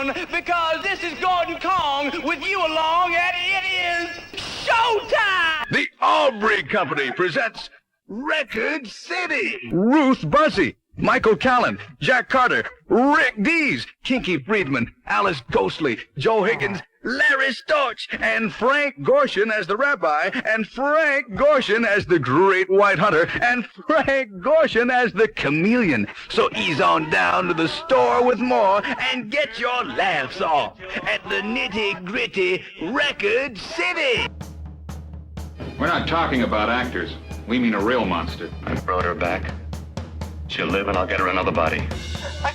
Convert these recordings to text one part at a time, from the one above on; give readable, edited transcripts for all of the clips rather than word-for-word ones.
on, because this is Gordon Kong with you along, and it is showtime! The Aubrey Company presents Record City. Ruth Buzzi, Michael Callan, Jack Carter, Rick Dees, Kinky Friedman, Alice Ghostley, Joe Higgins, Larry Storch, and Frank Gorshin as the rabbi, and Frank Gorshin as the great white hunter, and Frank Gorshin as the chameleon. So ease on down to the store with more and get your laughs off at the nitty-gritty Record City. We're not talking about actors. We mean a real monster. I brought her back. She'll live and I'll get her another body.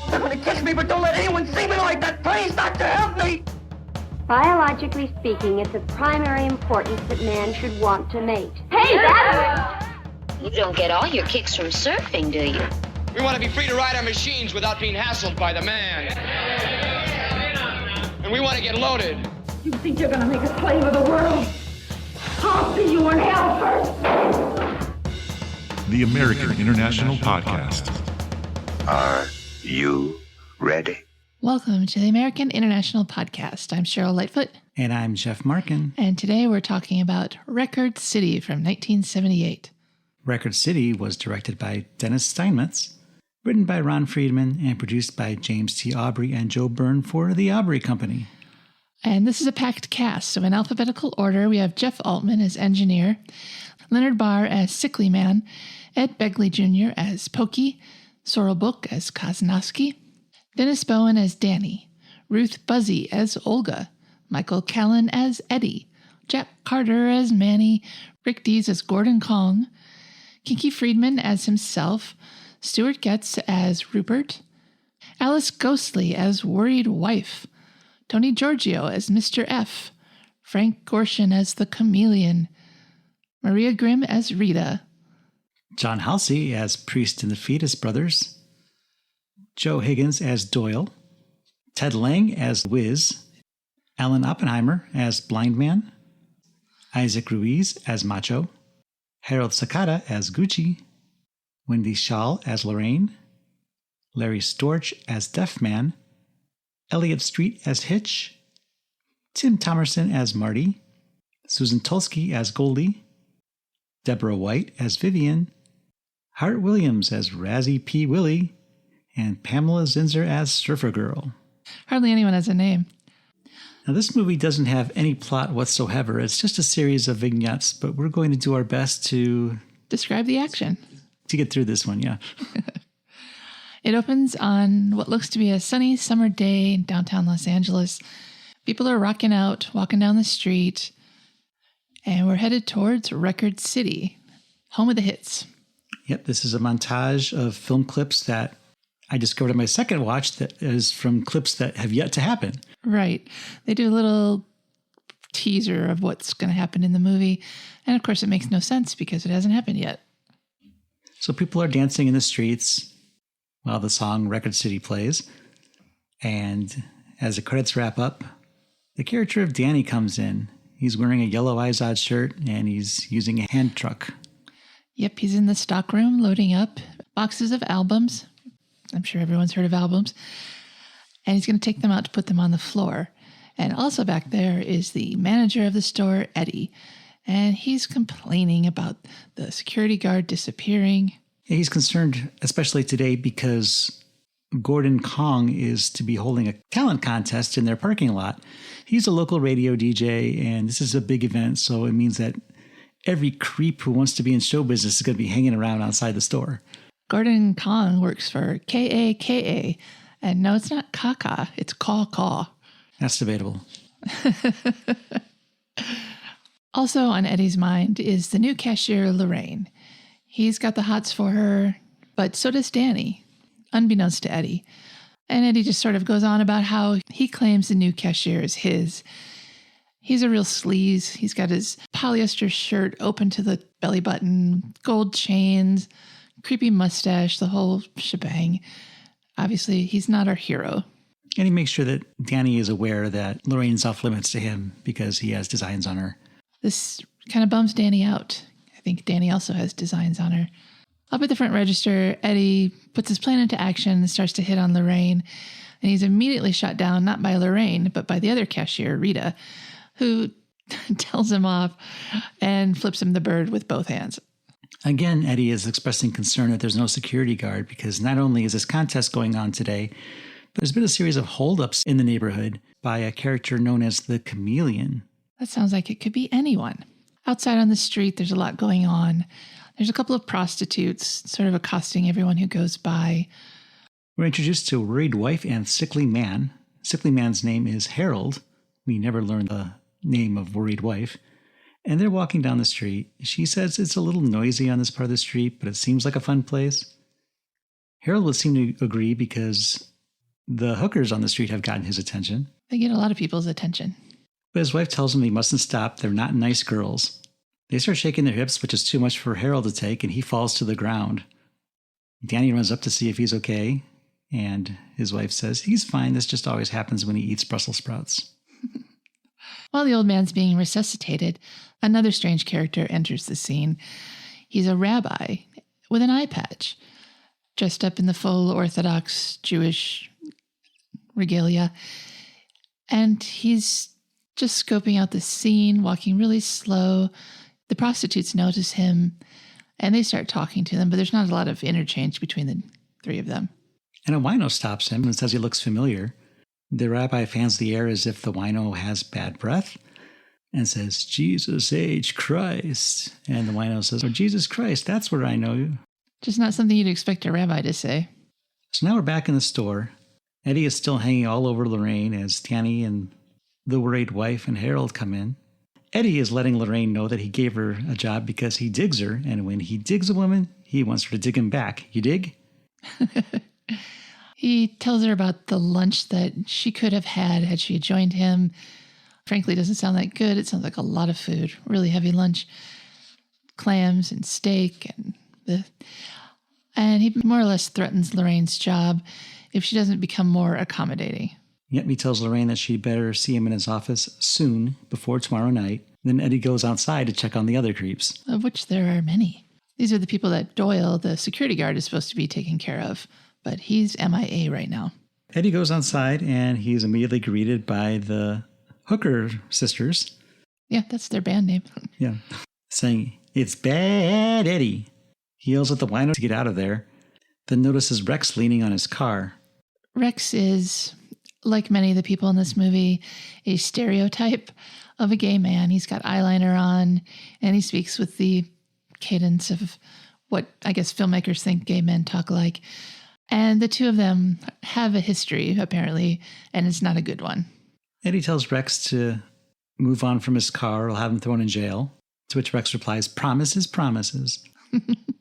I'm gonna kiss me, but don't let anyone see me like that. Please, doctor, help me! Biologically speaking, it's of primary importance that man should want to mate. Hey, that You don't get all your kicks from surfing, do you? We want to be free to ride our machines without being hassled by the man. And we want to get loaded. You think you're gonna make a slave of the world? I'll see you in hell first! The American International Podcast. Are you ready? Welcome to the American International Podcast. I'm Cheryl Lightfoot. And I'm Jeff Markin. And today we're talking about Record City from 1978. Record City was directed by Dennis Steinmetz, written by Ron Friedman, and produced by James T. Aubrey and Joe Byrne for the Aubrey Company. And this is a packed cast. So in alphabetical order, we have Jeff Altman as engineer, Leonard Barr as sickly man, Ed Begley Jr. as Pokey, Sorrell Booke as Coznowski, Dennis Bowen as Danny, Ruth Buzzi as Olga, Michael Callan as Eddie, Jack Carter as Manny, Rick Dees as Gordon Kong, Kinky Friedman as himself, Stuart Getz as Rupert, Alice Ghostley as Worried Wife, Tony Giorgio as Mr. F, Frank Gorshin as the Chameleon, Maria Grimm as Rita, John Halsey as Priest and the Fetus Brothers, Joe Higgins as Doyle, Ted Lang as Wiz, Alan Oppenheimer as Blind Man, Isaac Ruiz as Macho, Harold Sakata as Gucci, Wendy Schall as Lorraine, Larry Storch as Deaf Man, Elliot Street as Hitch, Tim Thomerson as Marty, Susan Tulsky as Goldie, Deborah White as Vivian, Hart Williams as Razzie P. Willie, and Pamela Zinzer as Surfer Girl. Hardly anyone has a name. Now, this movie doesn't have any plot whatsoever. It's just a series of vignettes, but we're going to do our best to describe the action. To get through this one, yeah. It opens on what looks to be a sunny summer day in downtown Los Angeles. People are rocking out, walking down the street, and we're headed towards Record City, home of the hits. Yep, this is a montage of film clips that I discovered on my second watch that is from clips that have yet to happen. Right. They do a little teaser of what's going to happen in the movie. And of course, it makes no sense because it hasn't happened yet. So people are dancing in the streets while the song Record City plays. And as the credits wrap up, the character of Danny comes in. He's wearing a yellow Izod shirt and he's using a hand truck. Yep, he's in the stock room loading up boxes of albums. I'm sure everyone's heard of albums. And he's going to take them out to put them on the floor. And also back there is the manager of the store, Eddie. And he's complaining about the security guard disappearing. Yeah, he's concerned, especially today, because Gordon Kong is to be holding a talent contest in their parking lot. He's a local radio DJ, and this is a big event, so it means that every creep who wants to be in show business is going to be hanging around outside the store. Gordon Kong works for KAKA, and no, it's not Kaka, it's Caw. That's debatable. Also on Eddie's mind is the new cashier, Lorraine. He's got the hots for her, but so does Danny, unbeknownst to Eddie. And Eddie just sort of goes on about how he claims the new cashier is his. He's a real sleaze. He's got his polyester shirt open to the belly button, gold chains, creepy mustache, the whole shebang. Obviously, he's not our hero. And he makes sure that Danny is aware that Lorraine's off limits to him because he has designs on her. This kind of bums Danny out. I think Danny also has designs on her. Up at the front register, Eddie puts his plan into action and starts to hit on Lorraine. And he's immediately shot down, not by Lorraine, but by the other cashier, Rita, who tells him off and flips him the bird with both hands. Again, Eddie is expressing concern that there's no security guard because not only is this contest going on today, but there's been a series of holdups in the neighborhood by a character known as the Chameleon. That sounds like it could be anyone. Outside on the street, there's a lot going on. There's a couple of prostitutes sort of accosting everyone who goes by. We're introduced to a worried wife and sickly man. Sickly man's name is Harold. We never learn the name of worried wife. And they're walking down the street. She says it's a little noisy on this part of the street, but it seems like a fun place. Harold would seem to agree because the hookers on the street have gotten his attention. They get a lot of people's attention. But his wife tells him he mustn't stop. They're not nice girls. They start shaking their hips, which is too much for Harold to take, and he falls to the ground. Danny runs up to see if he's okay, and his wife says, he's fine. This just always happens when he eats Brussels sprouts. While the old man's being resuscitated, another strange character enters the scene. He's a rabbi with an eye patch, dressed up in the full Orthodox Jewish regalia. And he's just scoping out the scene, walking really slow. The prostitutes notice him, and they start talking to them, but there's not a lot of interchange between the three of them. And a wino stops him and says he looks familiar. The rabbi fans the air as if the wino has bad breath and says, Jesus H. Christ. And the wino says, oh, Jesus Christ, that's where I know you. Just not something you'd expect a rabbi to say. So now we're back in the store. Eddie is still hanging all over Lorraine as Tanny and the worried wife and Harold come in. Eddie is letting Lorraine know that he gave her a job because he digs her, and when he digs a woman, he wants her to dig him back. You dig? He tells her about the lunch that she could have had she joined him. Frankly, it doesn't sound that good. It sounds like a lot of food. Really heavy lunch. Clams and steak and he more or less threatens Lorraine's job if she doesn't become more accommodating. Yet he tells Lorraine that she'd better see him in his office soon, before tomorrow night. Then Eddie goes outside to check on the other creeps. Of which there are many. These are the people that Doyle, the security guard, is supposed to be taking care of. But he's MIA right now. Eddie goes outside, and he's immediately greeted by the Hooker sisters. Yeah, that's their band name. Yeah. Saying, it's bad, Eddie. He yells at the wino to get out of there, then notices Rex leaning on his car. Rex is, like many of the people in this movie, a stereotype of a gay man. He's got eyeliner on, and he speaks with the cadence of what I guess filmmakers think gay men talk like. And the two of them have a history, apparently, and it's not a good one. Eddie tells Rex to move on from his car or he'll have him thrown in jail, to which Rex replies, promises, promises.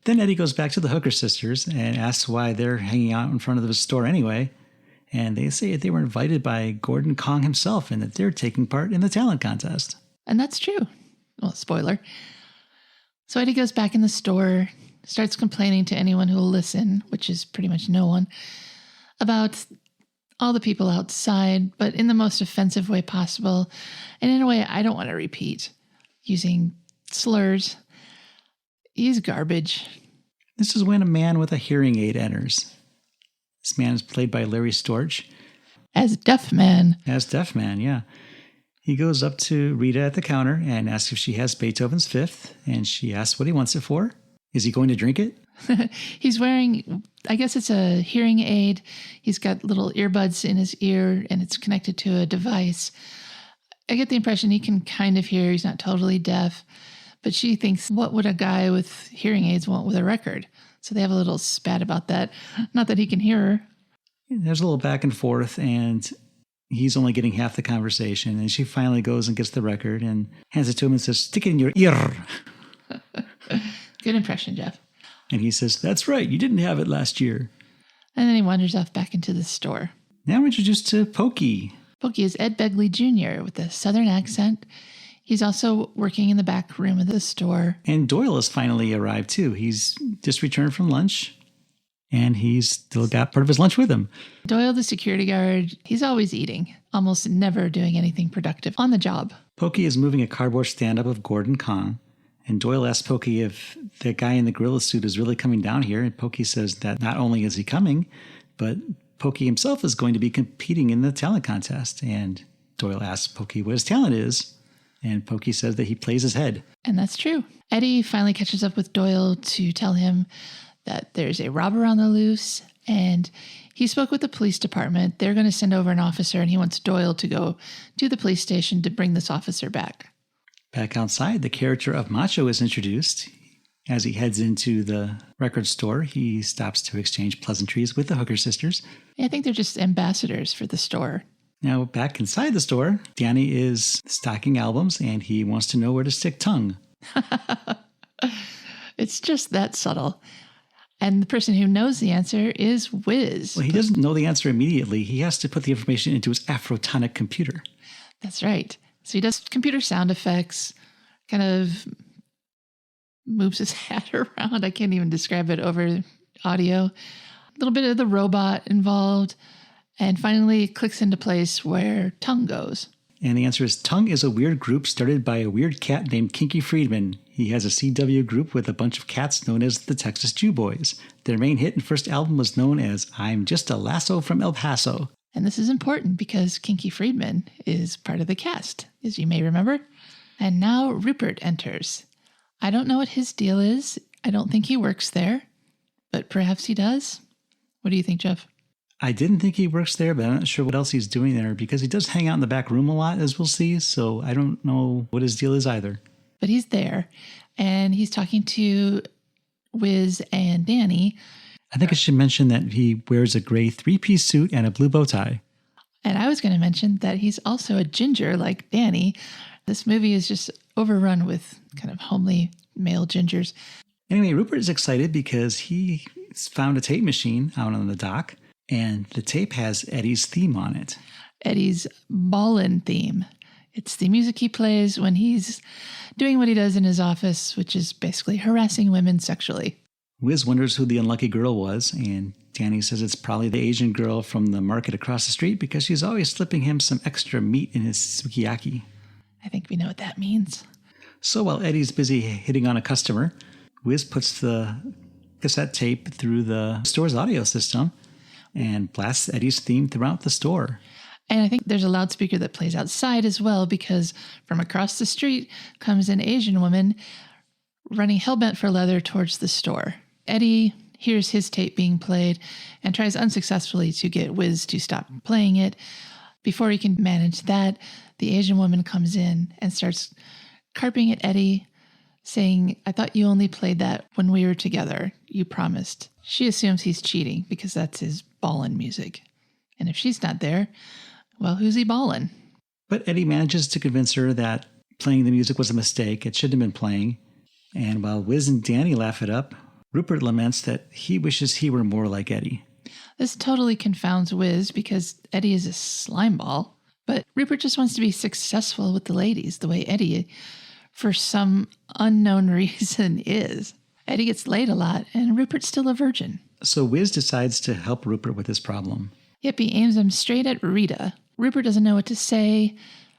Then Eddie goes back to the Hooker sisters and asks why they're hanging out in front of the store anyway. And they say that they were invited by Gordon Kong himself and that they're taking part in the talent contest. And that's true. Well, spoiler. So Eddie goes back in the store, starts complaining to anyone who will listen, which is pretty much no one, about all the people outside, but in the most offensive way possible. And in a way I don't want to repeat, using slurs. He's garbage. This is when a man with a hearing aid enters. This man is played by Larry Storch. As Deaf Man. As Deaf Man, yeah. He goes up to Rita at the counter and asks if she has Beethoven's Fifth, and she asks what he wants it for. Is he going to drink it? He's wearing, I guess it's a hearing aid. He's got little earbuds in his ear, and it's connected to a device. I get the impression he can kind of hear. He's not totally deaf. But she thinks, what would a guy with hearing aids want with a record? So they have a little spat about that. Not that he can hear her. There's a little back and forth, and he's only getting half the conversation. And she finally goes and gets the record and hands it to him and says, stick it in your ear. Good impression, Jeff. And he says, that's right, you didn't have it last year. And then he wanders off back into the store. Now we're introduced to Pokey. Pokey is Ed Begley Jr. with a southern accent. He's also working in the back room of the store. And Doyle has finally arrived, too. He's just returned from lunch, and he's still got part of his lunch with him. Doyle, the security guard, he's always eating, almost never doing anything productive on the job. Pokey is moving a cardboard stand-up of Gordon Kong, and Doyle asks Pokey if the guy in the gorilla suit is really coming down here, and Pokey says that not only is he coming, but Pokey himself is going to be competing in the talent contest. And Doyle asks Pokey what his talent is. And Pokey says that he plays his head. And that's true. Eddie finally catches up with Doyle to tell him that there's a robber on the loose. And he spoke with the police department. They're going to send over an officer, and he wants Doyle to go to the police station to bring this officer back. Back outside, the character of Macho is introduced. As he heads into the record store, he stops to exchange pleasantries with the Hooker sisters. I think they're just ambassadors for the store. Now, back inside the store, Danny is stocking albums, and he wants to know where to stick tongue. It's just that subtle. And the person who knows the answer is Wiz. Well, he doesn't know the answer immediately. He has to put the information into his Afrotonic computer. That's right. So he does computer sound effects, kind of moves his hat around. I can't even describe it over audio. A little bit of the robot involved. And finally, it clicks into place where tongue goes. And the answer is Tongue is a weird group started by a weird cat named Kinky Friedman. He has a CW group with a bunch of cats known as the Texas Jew Boys. Their main hit and first album was known as I'm Just a Lasso from El Paso. And this is important because Kinky Friedman is part of the cast, as you may remember. And now Rupert enters. I don't know what his deal is. I don't think he works there, but perhaps he does. What do you think, Jeff? I didn't think he works there, but I'm not sure what else he's doing there because he does hang out in the back room a lot, as we'll see. So I don't know what his deal is either. But he's there, and he's talking to Wiz and Danny. I think I should mention that he wears a gray three-piece suit and a blue bow tie. And I was going to mention that he's also a ginger like Danny. This movie is just overrun with kind of homely male gingers. Anyway, Rupert is excited because he found a tape machine out on the dock. And the tape has Eddie's theme on it. Eddie's ballin' theme. It's the music he plays when he's doing what he does in his office, which is basically harassing women sexually. Wiz wonders who the unlucky girl was, and Danny says it's probably the Asian girl from the market across the street because she's always slipping him some extra meat in his sukiyaki. I think we know what that means. So while Eddie's busy hitting on a customer, Wiz puts the cassette tape through the store's audio system and blasts Eddie's theme throughout the store. And I think there's a loudspeaker that plays outside as well because from across the street comes an Asian woman running hellbent for leather towards the store. Eddie hears his tape being played and tries unsuccessfully to get Wiz to stop playing it. Before he can manage that, the Asian woman comes in and starts carping at Eddie, saying, I thought you only played that when we were together. You promised. She assumes he's cheating because that's his ballin' music. And if she's not there, well, who's he ballin'? But Eddie manages to convince her that playing the music was a mistake. It shouldn't have been playing. And while Wiz and Danny laugh it up, Rupert laments that he wishes he were more like Eddie. This totally confounds Wiz because Eddie is a slimeball. But Rupert just wants to be successful with the ladies the way Eddie, for some unknown reason, is. Eddie gets laid a lot, and Rupert's still a virgin. So Wiz decides to help Rupert with his problem. Yep, he aims him straight at Rita. Rupert doesn't know what to say,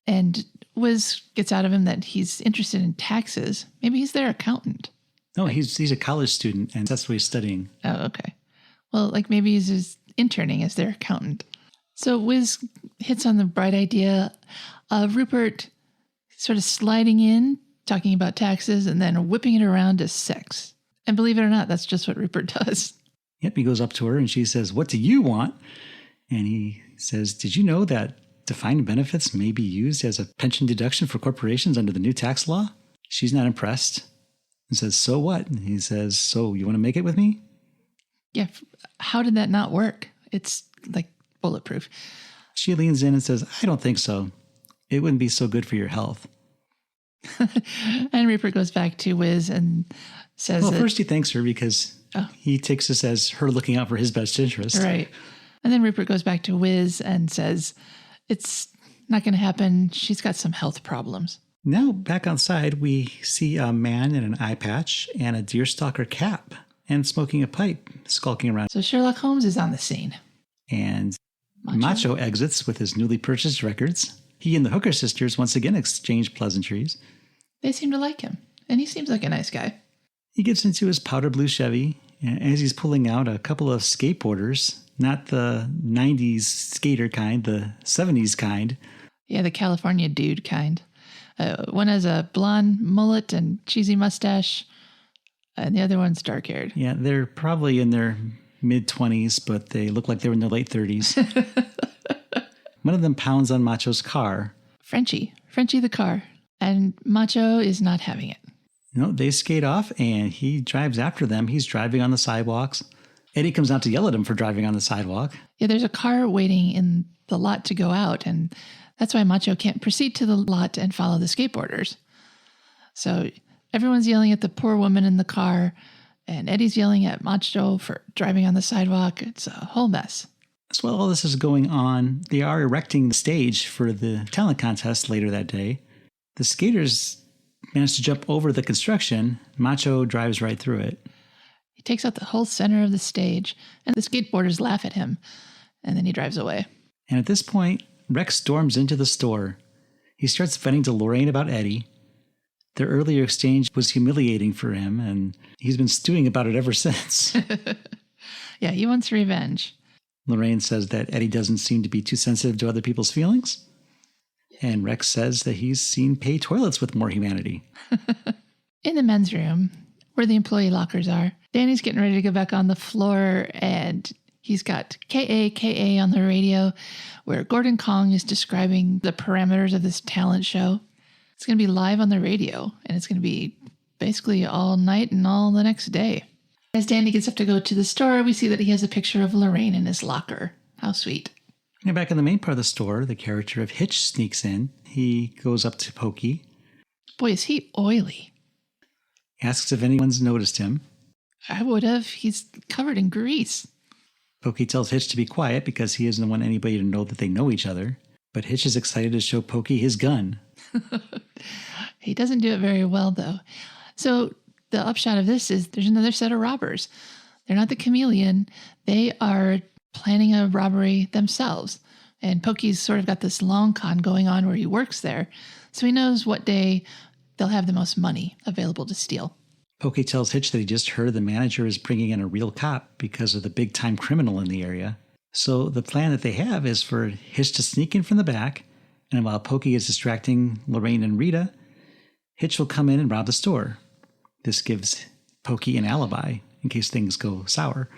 and Wiz gets out of him that he's interested in taxes. Maybe he's their accountant. No, he's a college student, and that's what he's studying. Oh, okay. Well, like maybe he's just interning as their accountant. So Wiz hits on the bright idea of Rupert sort of sliding in, talking about taxes, and then whipping it around to sex. And believe it or not, that's just what Rupert does. Yep, he goes up to her and she says, "What do you want?" And he says, "Did you know that defined benefits may be used as a pension deduction for corporations under the new tax law?" She's not impressed and says, "So what?" And he says, "So you want to make it with me?" Yeah, how did that not work? It's like bulletproof. She leans in and says, "I don't think so. It wouldn't be so good for your health." And Rupert goes back to Wiz and says, well, first he thanks her because he takes this as her looking out for his best interest. Right. And then Rupert goes back to Wiz and says, it's not going to happen. She's got some health problems. Now, back outside, we see a man in an eye patch and a deerstalker cap and smoking a pipe, skulking around. So Sherlock Holmes is on the scene. And Macho exits with his newly purchased records. He and the Hooker sisters once again exchange pleasantries. They seem to like him, and he seems like a nice guy. He gets into his powder blue Chevy And as he's pulling out a couple of skateboarders, not the 90s skater kind, the 70s kind. Yeah, the California dude kind. One has a blonde mullet and cheesy mustache, and the other one's dark-haired. Yeah, they're probably in their mid-20s, but they look like they're in their late 30s. One of them pounds on Macho's car. Frenchie the car. And Macho is not having it. No, they skate off, and he drives after them. He's driving on the sidewalks. Eddie comes out to yell at him for driving on the sidewalk. Yeah, there's a car waiting in the lot to go out, and that's why Macho can't proceed to the lot and follow the skateboarders. So everyone's yelling at the poor woman in the car, and Eddie's yelling at Macho for driving on the sidewalk. It's a whole mess. As well, all this is going on, they are erecting the stage for the talent contest later that day. The skaters manage to jump over the construction. Macho drives right through it. He takes out the whole center of the stage, and the skateboarders laugh at him, and then he drives away. And at this point, Rex storms into the store. He starts venting to Lorraine about Eddie. Their earlier exchange was humiliating for him, and he's been stewing about it ever since. Yeah, he wants revenge. Lorraine says that Eddie doesn't seem to be too sensitive to other people's feelings. And Rex says that he's seen pay toilets with more humanity. In the men's room, where the employee lockers are, Danny's getting ready to go back on the floor, and he's got KA on the radio, where Gordon Kong is describing the parameters of this talent show. It's going to be live on the radio, and it's going to be basically all night and all the next day. As Danny gets up to go to the store, we see that he has a picture of Lorraine in his locker. How sweet. And back in the main part of the store, the character of Hitch sneaks in. He goes up to Pokey. Boy, is he oily. Asks if anyone's noticed him. I would have. He's covered in grease. Pokey tells Hitch to be quiet because he doesn't want anybody to know that they know each other. But Hitch is excited to show Pokey his gun. He doesn't do it very well, though. So the upshot of this is there's another set of robbers. They're not the Chameleon. They are planning a robbery themselves. And Pokey's sort of got this long con going on where he works there. So he knows what day they'll have the most money available to steal. Pokey tells Hitch that he just heard the manager is bringing in a real cop because of the big-time criminal in the area. So the plan that they have is for Hitch to sneak in from the back, and while Pokey is distracting Lorraine and Rita, Hitch will come in and rob the store. This gives Pokey an alibi in case things go sour.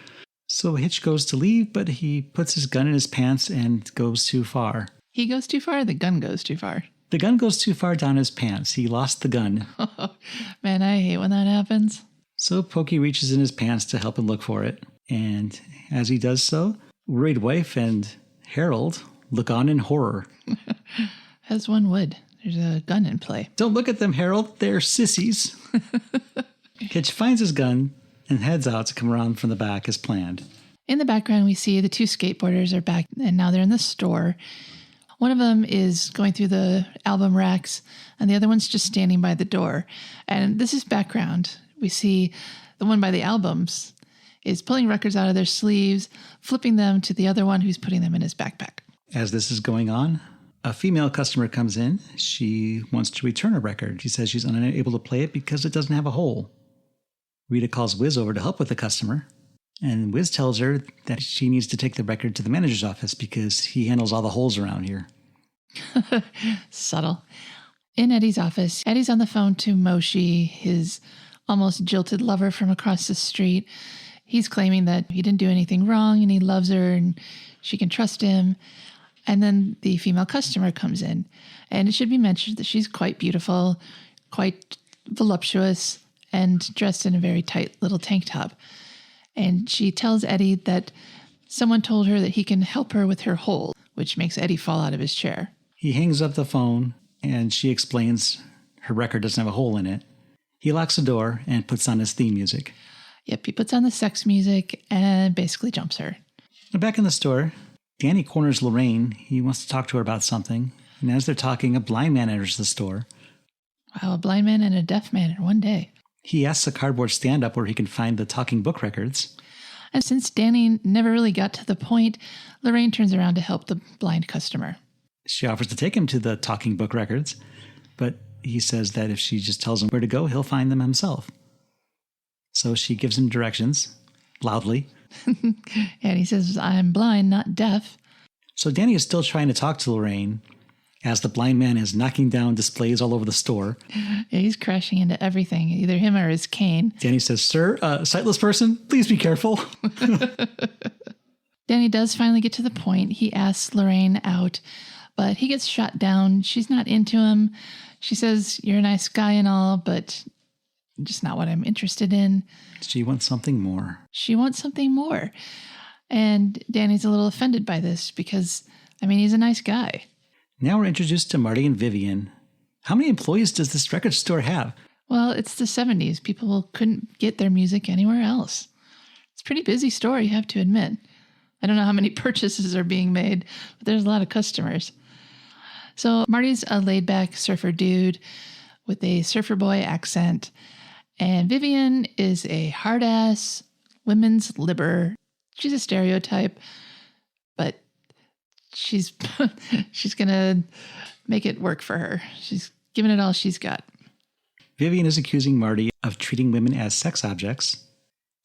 So Hitch goes to leave, but he puts his gun in his pants and goes too far. He goes too far, the gun goes too far. The gun goes too far down his pants. He lost the gun. Man, I hate when that happens. So Pokey reaches in his pants to help him look for it. And as he does so, worried wife and Harold look on in horror. As one would. There's a gun in play. Don't look at them, Harold. They're sissies. Hitch finds his gun and heads out to come around from the back as planned. In the background, we see the two skateboarders are back, and now they're in the store. One of them is going through the album racks, and the other one's just standing by the door. And this is background. We see the one by the albums is pulling records out of their sleeves, flipping them to the other one who's putting them in his backpack. As this is going on, a female customer comes in. She wants to return a record. She says she's unable to play it because it doesn't have a hole. Rita calls Wiz over to help with the customer, and Wiz tells her that she needs to take the record to the manager's office because he handles all the holes around here. Subtle. In Eddie's office, Eddie's on the phone to Moshi, his almost jilted lover from across the street. He's claiming that he didn't do anything wrong and he loves her and she can trust him. And then the female customer comes in, and it should be mentioned that she's quite beautiful, quite voluptuous, and dressed in a very tight little tank top. And she tells Eddie that someone told her that he can help her with her hole, which makes Eddie fall out of his chair. He hangs up the phone, and she explains her record doesn't have a hole in it. He locks the door and puts on his theme music. Yep, he puts on the sex music and basically jumps her. Back in the store, Danny corners Lorraine. He wants to talk to her about something. And as they're talking, a blind man enters the store. Wow, a blind man and a deaf man in one day. He asks a cardboard stand-up where he can find the talking book records. And since Danny never really got to the point, Lorraine turns around to help the blind customer. She offers to take him to the talking book records, but he says that if she just tells him where to go, he'll find them himself. So she gives him directions. loudly. And he says, I'm blind, not deaf. So Danny is still trying to talk to Lorraine as the blind man is knocking down displays all over the store. Yeah, he's crashing into everything, either him or his cane. Danny says, Sir, sightless person, please be careful. Danny does finally get to the point. He asks Lorraine out, but he gets shot down. She's not into him. She says, you're a nice guy and all, but just not what I'm interested in. She wants something more. She wants something more. And Danny's a little offended by this because, he's a nice guy. Now we're introduced to Marty and Vivian. How many employees does this record store have? Well, it's the 70s. People couldn't get their music anywhere else. It's a pretty busy store, you have to admit. I don't know how many purchases are being made, but there's a lot of customers. So Marty's a laid-back surfer dude with a surfer boy accent, and Vivian is a hard-ass women's libber. She's a stereotype, but she's gonna make it work for her. She's giving it all she's got. Vivian is accusing Marty of treating women as sex objects.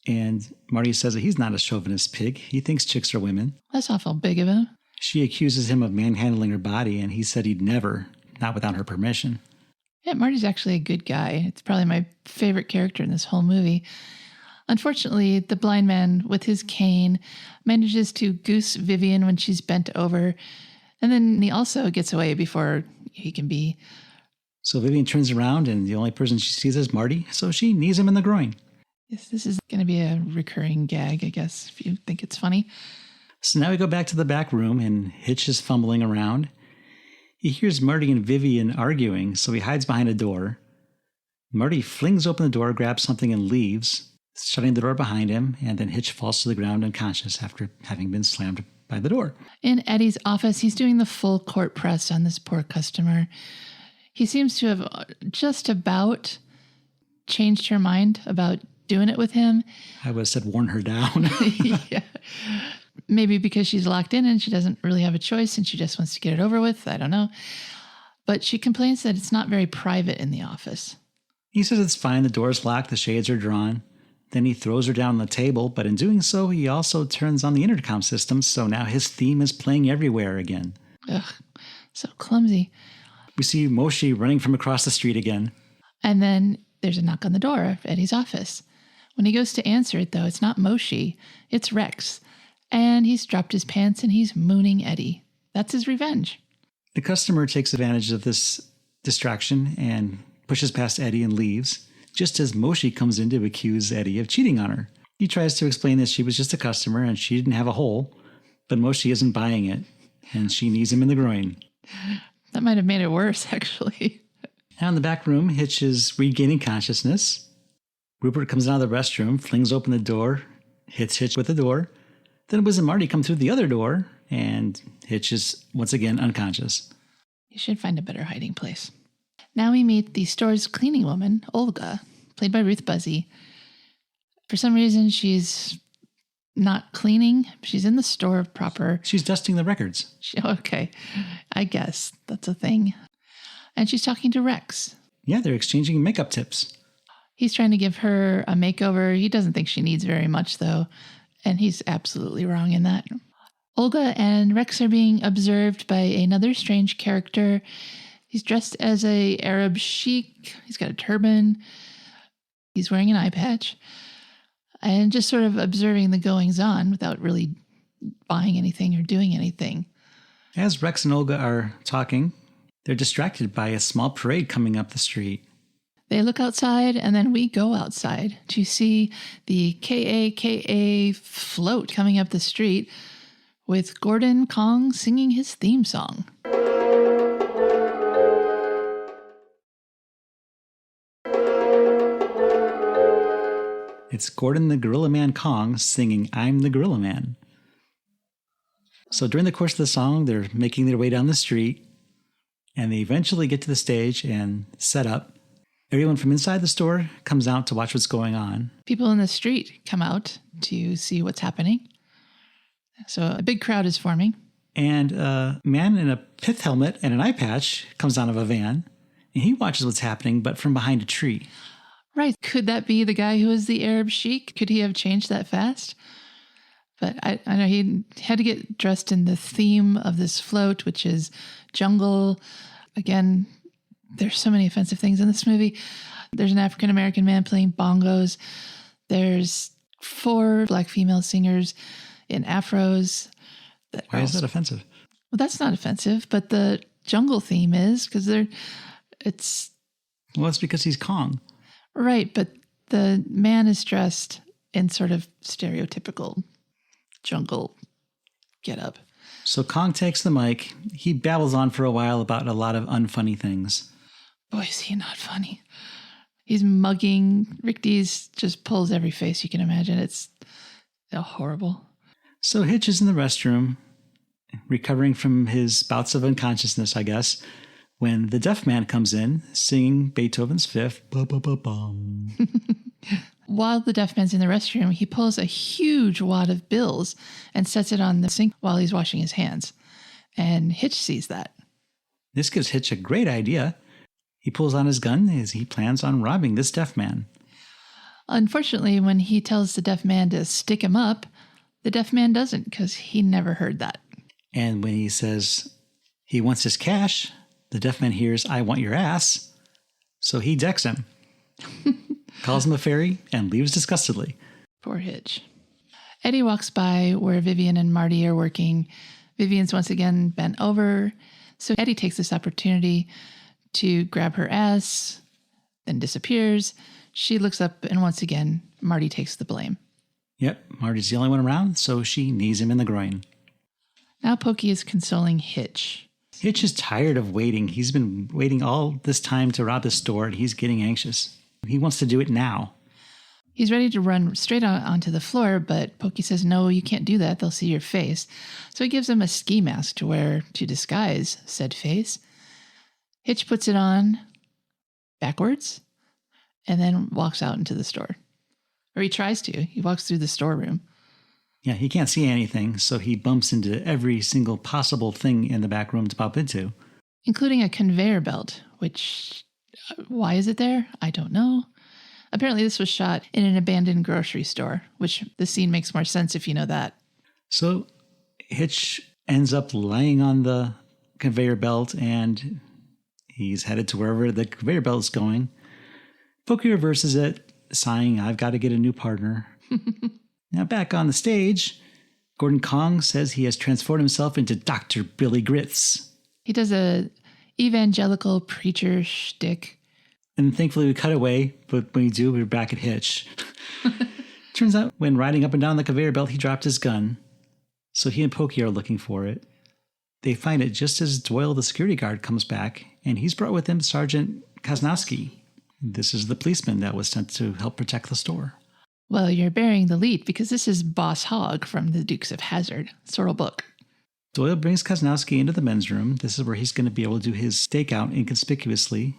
And Marty says that he's not a chauvinist pig. He thinks chicks are women. That's awful big of him. She accuses him of manhandling her body, and he said he'd never, not without her permission. Yeah, Marty's actually a good guy. It's probably my favorite character in this whole movie. Unfortunately, the blind man with his cane manages to goose Vivian when she's bent over, and then he also gets away before he can be. So Vivian turns around, and the only person she sees is Marty, so she knees him in the groin. Yes, this is going to be a recurring gag, I guess, if you think it's funny. So now we go back to the back room, and Hitch is fumbling around. He hears Marty and Vivian arguing, so he hides behind a door. Marty flings open the door, grabs something, and leaves, shutting the door behind him, and then Hitch falls to the ground unconscious after having been slammed by the door. In Eddie's office, he's doing the full court press on this poor customer. He seems to have just about changed her mind about doing it with him. I would have said worn her down. Yeah. Maybe because she's locked in and she doesn't really have a choice and she just wants to get it over with. I don't know. But she complains that it's not very private in the office. He says it's fine. The door's locked. The shades are drawn. Then he throws her down on the table. But in doing so, he also turns on the intercom system. So now his theme is playing everywhere again. Ugh, so clumsy. We see Moshe running from across the street again. And then there's a knock on the door of Eddie's office. When he goes to answer it, though, it's not Moshe, it's Rex. And he's dropped his pants and he's mooning Eddie. That's his revenge. The customer takes advantage of this distraction and pushes past Eddie and leaves, just as Moshe comes in to accuse Eddie of cheating on her. He tries to explain that she was just a customer and she didn't have a hole, but Moshe isn't buying it, and she knees him in the groin. That might have made it worse, actually. Now in the back room, Hitch is regaining consciousness. Rupert comes out of the restroom, flings open the door, hits Hitch with the door. Then Wiz and Marty come through the other door, and Hitch is once again unconscious. You should find a better hiding place. Now we meet the store's cleaning woman, Olga, played by Ruth Buzzi. For some reason, she's not cleaning. She's in the store proper. She's dusting the records. Okay, I guess that's a thing. And she's talking to Rex. Yeah, they're exchanging makeup tips. He's trying to give her a makeover. He doesn't think she needs very much, though. And he's absolutely wrong in that. Olga and Rex are being observed by another strange character. He's dressed as a Arab sheik. He's got a turban. He's wearing an eye patch. And just sort of observing the goings-on without really buying anything or doing anything. As Rex and Olga are talking, they're distracted by a small parade coming up the street. They look outside, and then we go outside to see the KAKA float coming up the street with Gordon Kong singing his theme song. It's Gordon the Gorilla Man Kong singing I'm the Gorilla Man. So during the course of the song, they're making their way down the street, and they eventually get to the stage and set up. Everyone from inside the store comes out to watch what's going on. People in the street come out to see what's happening. So a big crowd is forming. And a man in a pith helmet and an eye patch comes out of a van, and he watches what's happening, but from behind a tree. Right. Could that be the guy who was the Arab sheik? Could he have changed that fast? But I know he had to get dressed in the theme of this float, which is jungle. Again, there's so many offensive things in this movie. There's an African-American man playing bongos. There's 4 black female singers in afros. Why is that offensive? Well, that's not offensive, but the jungle theme is because it's... Well, it's because he's Kong. Right, but the man is dressed in sort of stereotypical jungle getup. So Kong takes the mic. He babbles on for a while about a lot of unfunny things. Boy, is he not funny. He's mugging. Rick Dees just pulls every face you can imagine. It's horrible. So Hitch is in the restroom, recovering from his bouts of unconsciousness, I guess, when the deaf man comes in, singing Beethoven's Fifth. Ba-ba-ba-bum. While the deaf man's in the restroom, he pulls a huge wad of bills and sets it on the sink while he's washing his hands. And Hitch sees that. This gives Hitch a great idea. He pulls on his gun as he plans on robbing this deaf man. Unfortunately, when he tells the deaf man to stick him up, the deaf man doesn't, because he never heard that. And when he says he wants his cash, the deaf man hears, "I want your ass." So he decks him, calls him a fairy, and leaves disgustedly. Poor Hitch. Eddie walks by where Vivian and Marty are working. Vivian's once again bent over, so Eddie takes this opportunity to grab her ass, then disappears. She looks up, and once again, Marty takes the blame. Yep, Marty's the only one around, so she knees him in the groin. Now Pokey is consoling Hitch. Hitch is tired of waiting. He's been waiting all this time to rob the store, and he's getting anxious. He wants to do it now. He's ready to run straight out onto the floor, but Pokey says, "No, you can't do that. They'll see your face." So he gives him a ski mask to wear to disguise said face. Hitch puts it on backwards and then walks out into the store. Or he tries to. He walks through the storeroom. Yeah, he can't see anything, so he bumps into every single possible thing in the back room to bump into. Including a conveyor belt, which, why is it there? I don't know. Apparently this was shot in an abandoned grocery store, which the scene makes more sense if you know that. So Hitch ends up laying on the conveyor belt, and he's headed to wherever the conveyor belt is going. Pokey reverses it, sighing, "I've got to get a new partner." Now back on the stage, Gordon Kong says he has transformed himself into Dr. Billy Grits. He does a evangelical preacher shtick. And thankfully we cut away, but when we do, we're back at Hitch. Turns out when riding up and down the conveyor belt, he dropped his gun. So he and Pokey are looking for it. They find it just as Doyle, the security guard, comes back, and he's brought with him Sergeant Coznowski. This is the policeman that was sent to help protect the store. Well, you're bearing the lead because this is Boss Hogg from the Dukes of Hazzard, Sorrell book. Doyle brings Coznowski into the men's room. This is where he's going to be able to do his stakeout inconspicuously.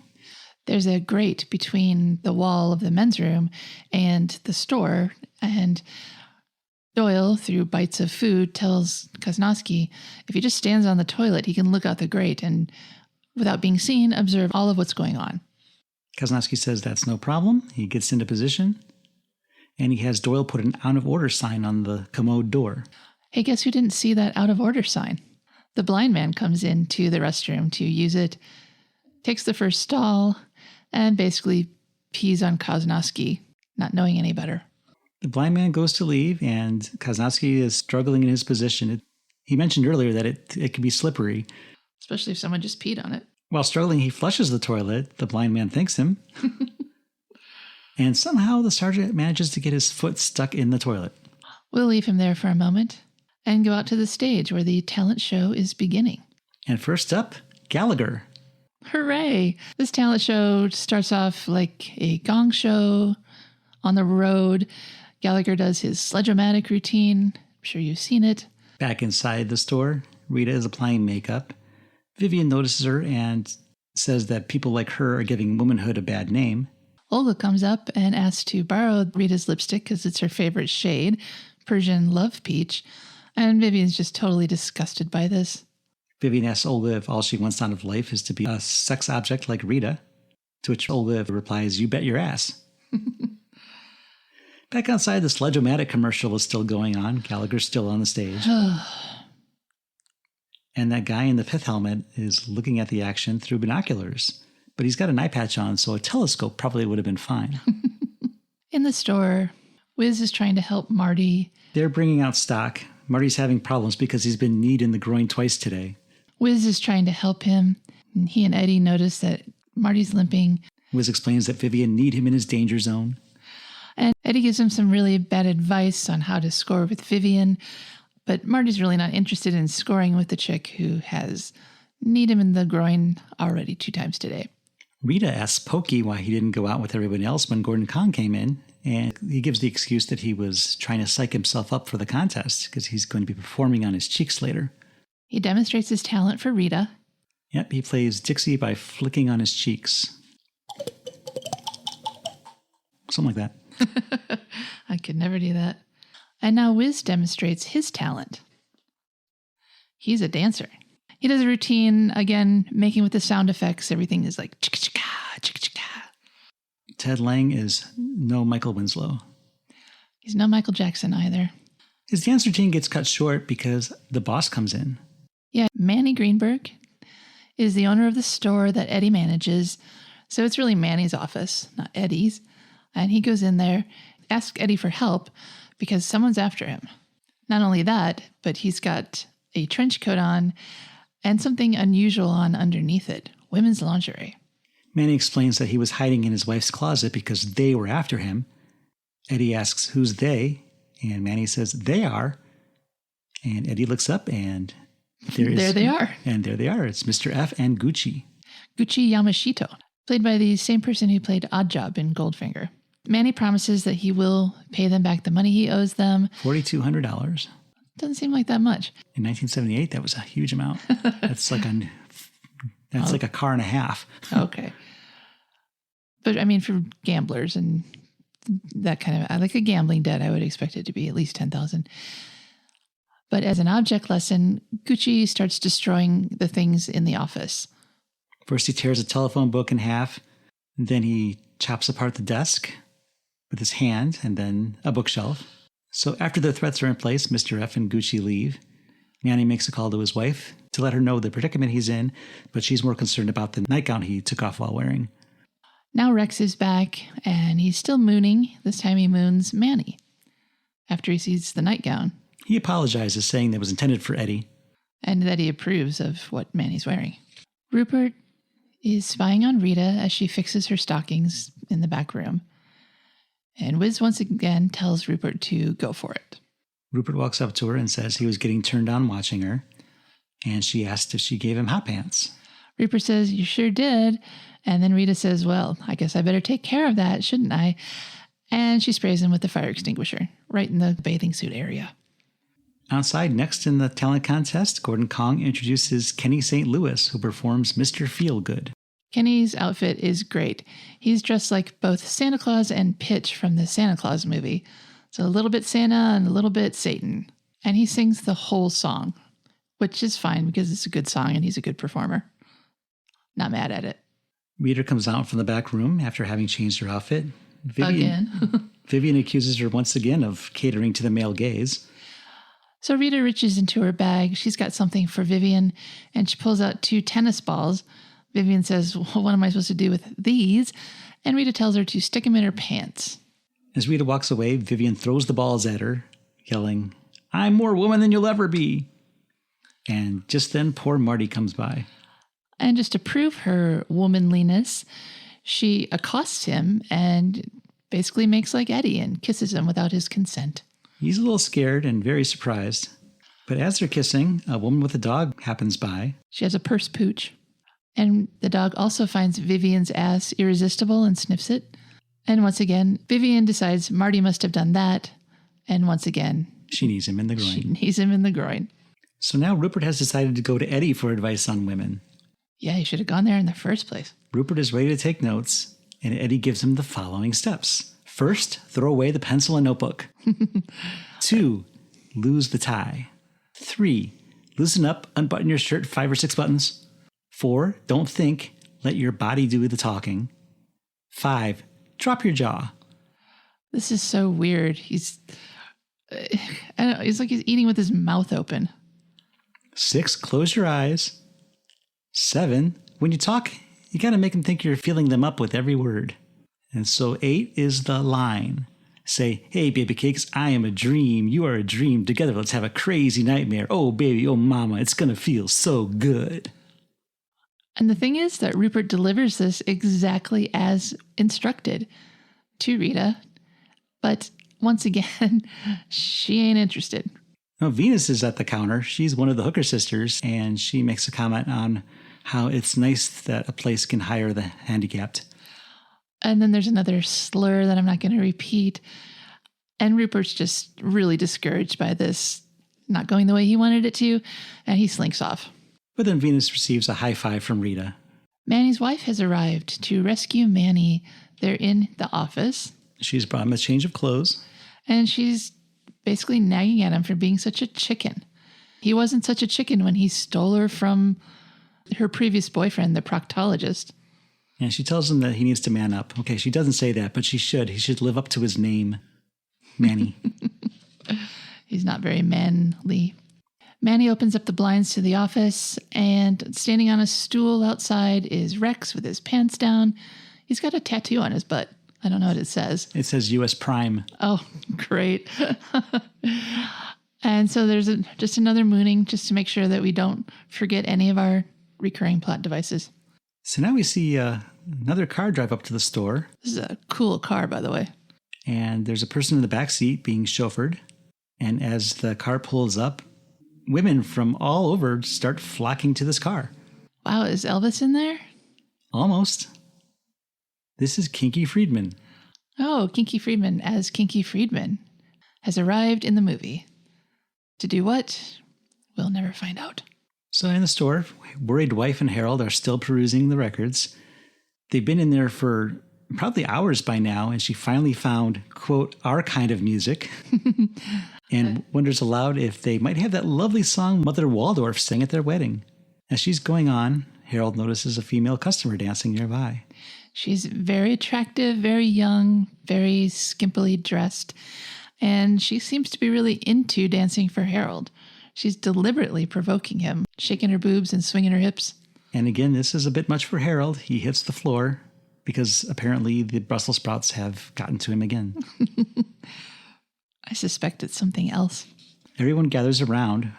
There's a grate between the wall of the men's room and the store, and Doyle, through bites of food, tells Coznowski if he just stands on the toilet, he can look out the grate and, without being seen, observe all of what's going on. Coznowski says that's no problem. He gets into position, and he has Doyle put an out-of-order sign on the commode door. Hey, guess who didn't see that out-of-order sign? The blind man comes into the restroom to use it, takes the first stall, and basically pees on Coznowski, not knowing any better. The blind man goes to leave, and Coznowski is struggling in his position. He mentioned earlier that it can be slippery. Especially if someone just peed on it. While struggling, he flushes the toilet. The blind man thanks him. And somehow the sergeant manages to get his foot stuck in the toilet. We'll leave him there for a moment and go out to the stage where the talent show is beginning. And first up, Gallagher. Hooray! This talent show starts off like a gong show on the road. Gallagher does his sledge-o-matic routine. I'm sure you've seen it. Back inside the store, Rita is applying makeup. Vivian notices her and says that people like her are giving womanhood a bad name. Olga comes up and asks to borrow Rita's lipstick because it's her favorite shade, Persian Love Peach, and Vivian's just totally disgusted by this. Vivian asks Olga if all she wants out of life is to be a sex object like Rita, to which Olga replies, "You bet your ass." Back outside, the Sledge-O-Matic commercial was still going on. Gallagher's still on the stage. And that guy in the pith helmet is looking at the action through binoculars. But he's got an eye patch on, so a telescope probably would have been fine. In the store, Wiz is trying to help Marty. They're bringing out stock. Marty's having problems because he's been kneed in the groin twice today. Wiz is trying to help him. And he and Eddie notice that Marty's limping. Wiz explains that Vivian kneed him in his danger zone. And Eddie gives him some really bad advice on how to score with Vivian. But Marty's really not interested in scoring with the chick who has kneed him in the groin already 2 times today. Rita asks Pokey why he didn't go out with everyone else when Gordon Kong came in. And he gives the excuse that he was trying to psych himself up for the contest because he's going to be performing on his cheeks later. He demonstrates his talent for Rita. Yep, he plays Dixie by flicking on his cheeks. Something like that. I could never do that. And now Wiz demonstrates his talent. He's a dancer. He does a routine, again, making with the sound effects. Everything is like chicka-chicka, chicka-chicka. Ted Lang is no Michael Winslow. He's no Michael Jackson either. His dance routine gets cut short because the boss comes in. Yeah, Manny Greenberg is the owner of the store that Eddie manages. So it's really Manny's office, not Eddie's. And he goes in there, asks Eddie for help because someone's after him. Not only that, but he's got a trench coat on and something unusual on underneath it, women's lingerie. Manny explains that he was hiding in his wife's closet because they were after him. Eddie asks, who's they? And Manny says, they are. And Eddie looks up and there they are. And there they are. It's Mr. F and Gucci. Gucci Yamashito, played by the same person who played Oddjob in Goldfinger. Manny promises that he will pay them back the money he owes them. $4,200. Doesn't seem like that much. In 1978, that was a huge amount. That's like a car and a half. Okay. But I mean, for gamblers and that kind of, like a gambling debt, I would expect it to be at least $10,000. But as an object lesson, Gucci starts destroying the things in the office. First, he tears a telephone book in half. Then he chops apart the desk with his hand and then a bookshelf. So after the threats are in place, Mr. F and Gucci leave. Manny makes a call to his wife to let her know the predicament he's in, but she's more concerned about the nightgown he took off while wearing. Now Rex is back, and he's still mooning. This time he moons Manny after he sees the nightgown. He apologizes, saying that it was intended for Eddie. And that he approves of what Manny's wearing. Rupert is spying on Rita as she fixes her stockings in the back room. And Wiz once again tells Rupert to go for it. Rupert walks up to her and says he was getting turned on watching her. And she asked if she gave him hot pants. Rupert says, you sure did. And then Rita says, well, I guess I better take care of that, shouldn't I? And she sprays him with the fire extinguisher right in the bathing suit area. Outside, next in the talent contest, Gordon Kong introduces Kenny St. Louis, who performs Mr. Feelgood. Kenny's outfit is great. He's dressed like both Santa Claus and Pitch from the Santa Claus movie. So a little bit Santa and a little bit Satan. And he sings the whole song, which is fine because it's a good song and he's a good performer. Not mad at it. Rita comes out from the back room after having changed her outfit. Again. Vivian accuses her once again of catering to the male gaze. So Rita reaches into her bag. She's got something for Vivian, and she pulls out 2 tennis balls. Vivian says, well, what am I supposed to do with these? And Rita tells her to stick them in her pants. As Rita walks away, Vivian throws the balls at her, yelling, I'm more woman than you'll ever be. And just then, poor Marty comes by. And just to prove her womanliness, she accosts him and basically makes like Eddie and kisses him without his consent. He's a little scared and very surprised. But as they're kissing, a woman with a dog happens by. She has a purse pooch. And the dog also finds Vivian's ass irresistible and sniffs it. And once again, Vivian decides Marty must have done that. And once again, she knees him in the groin. She knees him in the groin. So now Rupert has decided to go to Eddie for advice on women. Yeah, he should have gone there in the first place. Rupert is ready to take notes, and Eddie gives him the following steps. First, throw away the pencil and notebook. 2, lose the tie. 3, loosen up, unbutton your shirt 5 or 6 buttons. 4, don't think, let your body do the talking. 5, drop your jaw. This is so weird. He's like he's eating with his mouth open. 6, close your eyes. 7, when you talk, you got to make them think you're filling them up with every word. And so 8 is the line. Say, hey, baby cakes, I am a dream. You are a dream. Together, let's have a crazy nightmare. Oh, baby, oh, mama, it's going to feel so good. And the thing is that Rupert delivers this exactly as instructed to Rita. But once again, she ain't interested. Now, Venus is at the counter. She's one of the Hooker sisters, and she makes a comment on how it's nice that a place can hire the handicapped. And then there's another slur that I'm not going to repeat. And Rupert's just really discouraged by this not going the way he wanted it to, and he slinks off. But then Venus receives a high five from Rita. Manny's wife has arrived to rescue Manny. They're in the office. She's brought him a change of clothes. And she's basically nagging at him for being such a chicken. He wasn't such a chicken when he stole her from her previous boyfriend, the proctologist. And she tells him that he needs to man up. Okay, she doesn't say that, but she should. He should live up to his name, Manny. He's not very manly. Manny opens up the blinds to the office, and standing on a stool outside is Rex with his pants down. He's got a tattoo on his butt. I don't know what it says. It says U.S. Prime. Oh, great. And so there's just another mooning just to make sure that we don't forget any of our recurring plot devices. So now we see another car drive up to the store. This is a cool car, by the way. And there's a person in the back seat being chauffeured. And as the car pulls up, women from all over start flocking to this car. Wow, is Elvis in there? Almost. This is Kinky Friedman. Oh, Kinky Friedman as Kinky Friedman has arrived in the movie. To do what? We'll never find out. So in the store, worried wife and Harold are still perusing the records. They've been in there for probably hours by now, and she finally found, quote, our kind of music, and wonders aloud if they might have that lovely song Mother Waldorf sang at their wedding. As she's going on, Harold notices a female customer dancing nearby. She's very attractive, very young, very skimpily dressed, and she seems to be really into dancing for Harold. She's deliberately provoking him, shaking her boobs and swinging her hips. And again, this is a bit much for Harold. He hits the floor because apparently the Brussels sprouts have gotten to him again. I suspect it's something else. Everyone gathers around.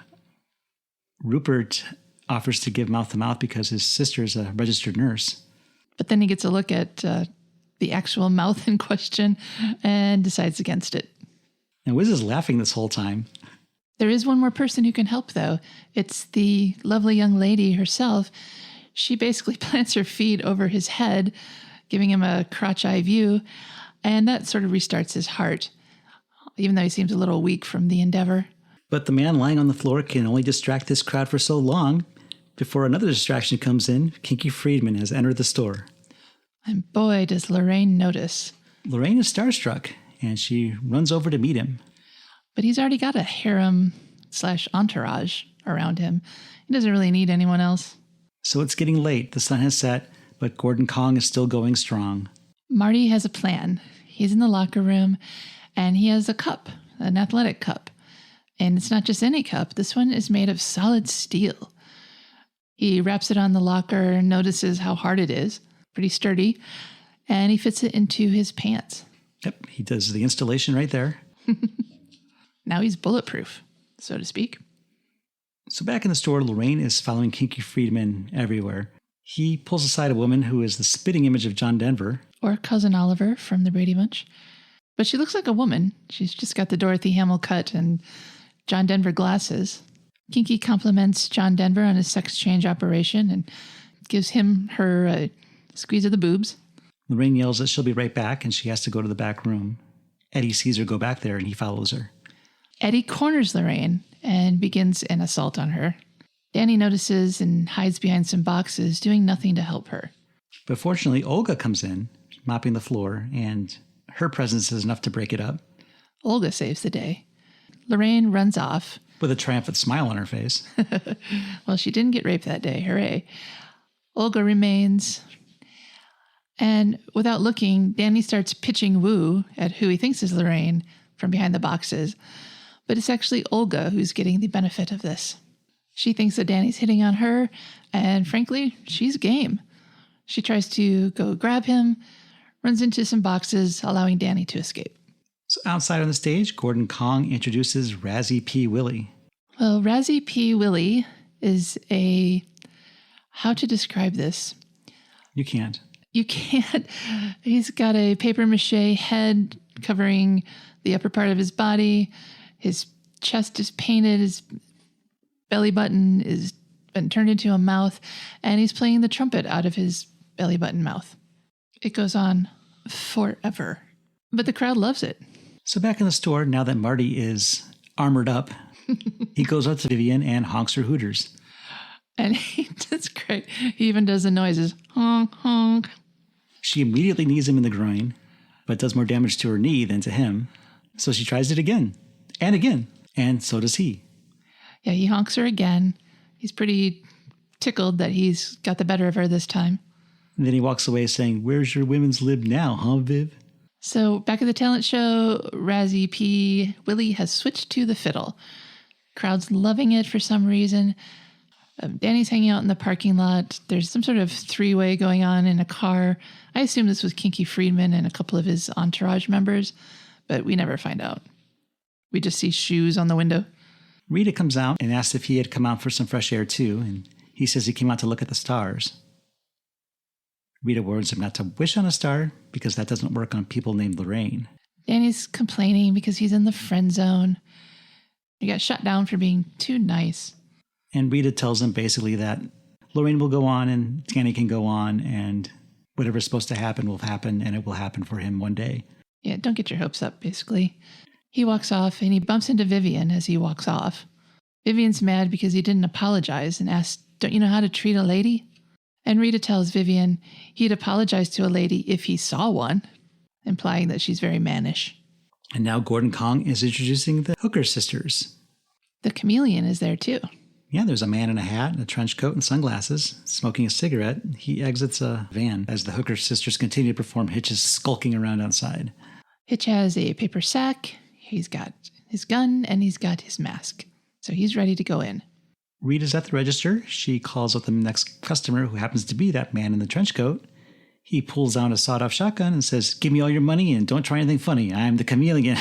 Rupert offers to give mouth-to-mouth because his sister is a registered nurse. But then he gets a look at the actual mouth in question and decides against it. And Wiz is laughing this whole time. There is one more person who can help, though. It's the lovely young lady herself. She basically plants her feet over his head, giving him a crotch-eye view, and that sort of restarts his heart, even though he seems a little weak from the endeavor. But the man lying on the floor can only distract this crowd for so long. Before another distraction comes in, Kinky Friedman has entered the store. And boy, does Lorraine notice. Lorraine is starstruck, and she runs over to meet him. But he's already got a harem/entourage around him. He doesn't really need anyone else. So it's getting late. The sun has set, but Gordon Kong is still going strong. Marty has a plan. He's in the locker room, and he has a cup, an athletic cup. And it's not just any cup. This one is made of solid steel. He wraps it on the locker, notices how hard it is, pretty sturdy, and he fits it into his pants. Yep, he does the installation right there. Now he's bulletproof, so to speak. So back in the store, Lorraine is following Kinky Friedman everywhere. He pulls aside a woman who is the spitting image of John Denver. Or Cousin Oliver from the Brady Bunch. But she looks like a woman. She's just got the Dorothy Hamill cut and John Denver glasses. Kinky compliments John Denver on his sex change operation and gives her a squeeze of the boobs. Lorraine yells that she'll be right back, and she has to go to the back room. Eddie sees her go back there, and he follows her. Eddie corners Lorraine and begins an assault on her. Danny notices and hides behind some boxes, doing nothing to help her. But fortunately, Olga comes in, mopping the floor, and her presence is enough to break it up. Olga saves the day. Lorraine runs off. With a triumphant smile on her face. Well, she didn't get raped that day. Hooray. Olga remains. And without looking, Danny starts pitching woo at who he thinks is Lorraine from behind the boxes. But it's actually Olga who's getting the benefit of this. She thinks that Danny's hitting on her, and frankly, she's game. She tries to go grab him, runs into some boxes, allowing Danny to escape. So outside on the stage, Gordon Kong introduces Razzie P. Willie. Well, Razzie P. Willie is how to describe this? You can't. You can't. He's got a papier-mâché head covering the upper part of his body. His chest is painted. His belly button is been turned into a mouth. And he's playing the trumpet out of his belly button mouth. It goes on forever. But the crowd loves it. So back in the store, now that Marty is armored up, he goes up to Vivian and honks her hooters. And that's great. He even does the noises. Honk, honk. She immediately knees him in the groin, but does more damage to her knee than to him. So she tries it again, and so does he. Yeah, he honks her again. He's pretty tickled that he's got the better of her this time. And then he walks away saying, "Where's your women's lib now, huh, Viv?" So back at the talent show, Razzie P. Willie has switched to the fiddle. Crowd's loving it for some reason. Danny's hanging out in the parking lot. There's some sort of three-way going on in a car. I assume this was Kinky Friedman and a couple of his entourage members, but we never find out. We just see shoes on the window. Rita comes out and asks if he had come out for some fresh air too, and he says he came out to look at the stars. Rita warns him not to wish on a star because that doesn't work on people named Lorraine. Danny's complaining because he's in the friend zone. He got shut down for being too nice. And Rita tells him basically that Lorraine will go on and Danny can go on and whatever's supposed to happen will happen and it will happen for him one day. Yeah, don't get your hopes up, basically. He walks off and he bumps into Vivian as he walks off. Vivian's mad because he didn't apologize and asks, "Don't you know how to treat a lady?" And Rita tells Vivian he'd apologize to a lady if he saw one, implying that she's very mannish. And now Gordon Kong is introducing the Hooker sisters. The Chameleon is there too. Yeah, there's a man in a hat and a trench coat and sunglasses, smoking a cigarette. He exits a van as the Hooker sisters continue to perform. Hitch is skulking around outside. Hitch has a paper sack, he's got his gun, and he's got his mask. So he's ready to go in. Rita's at the register. She calls up the next customer, who happens to be that man in the trench coat. He pulls out a sawed-off shotgun and says, "Give me all your money and don't try anything funny. I'm the Chameleon."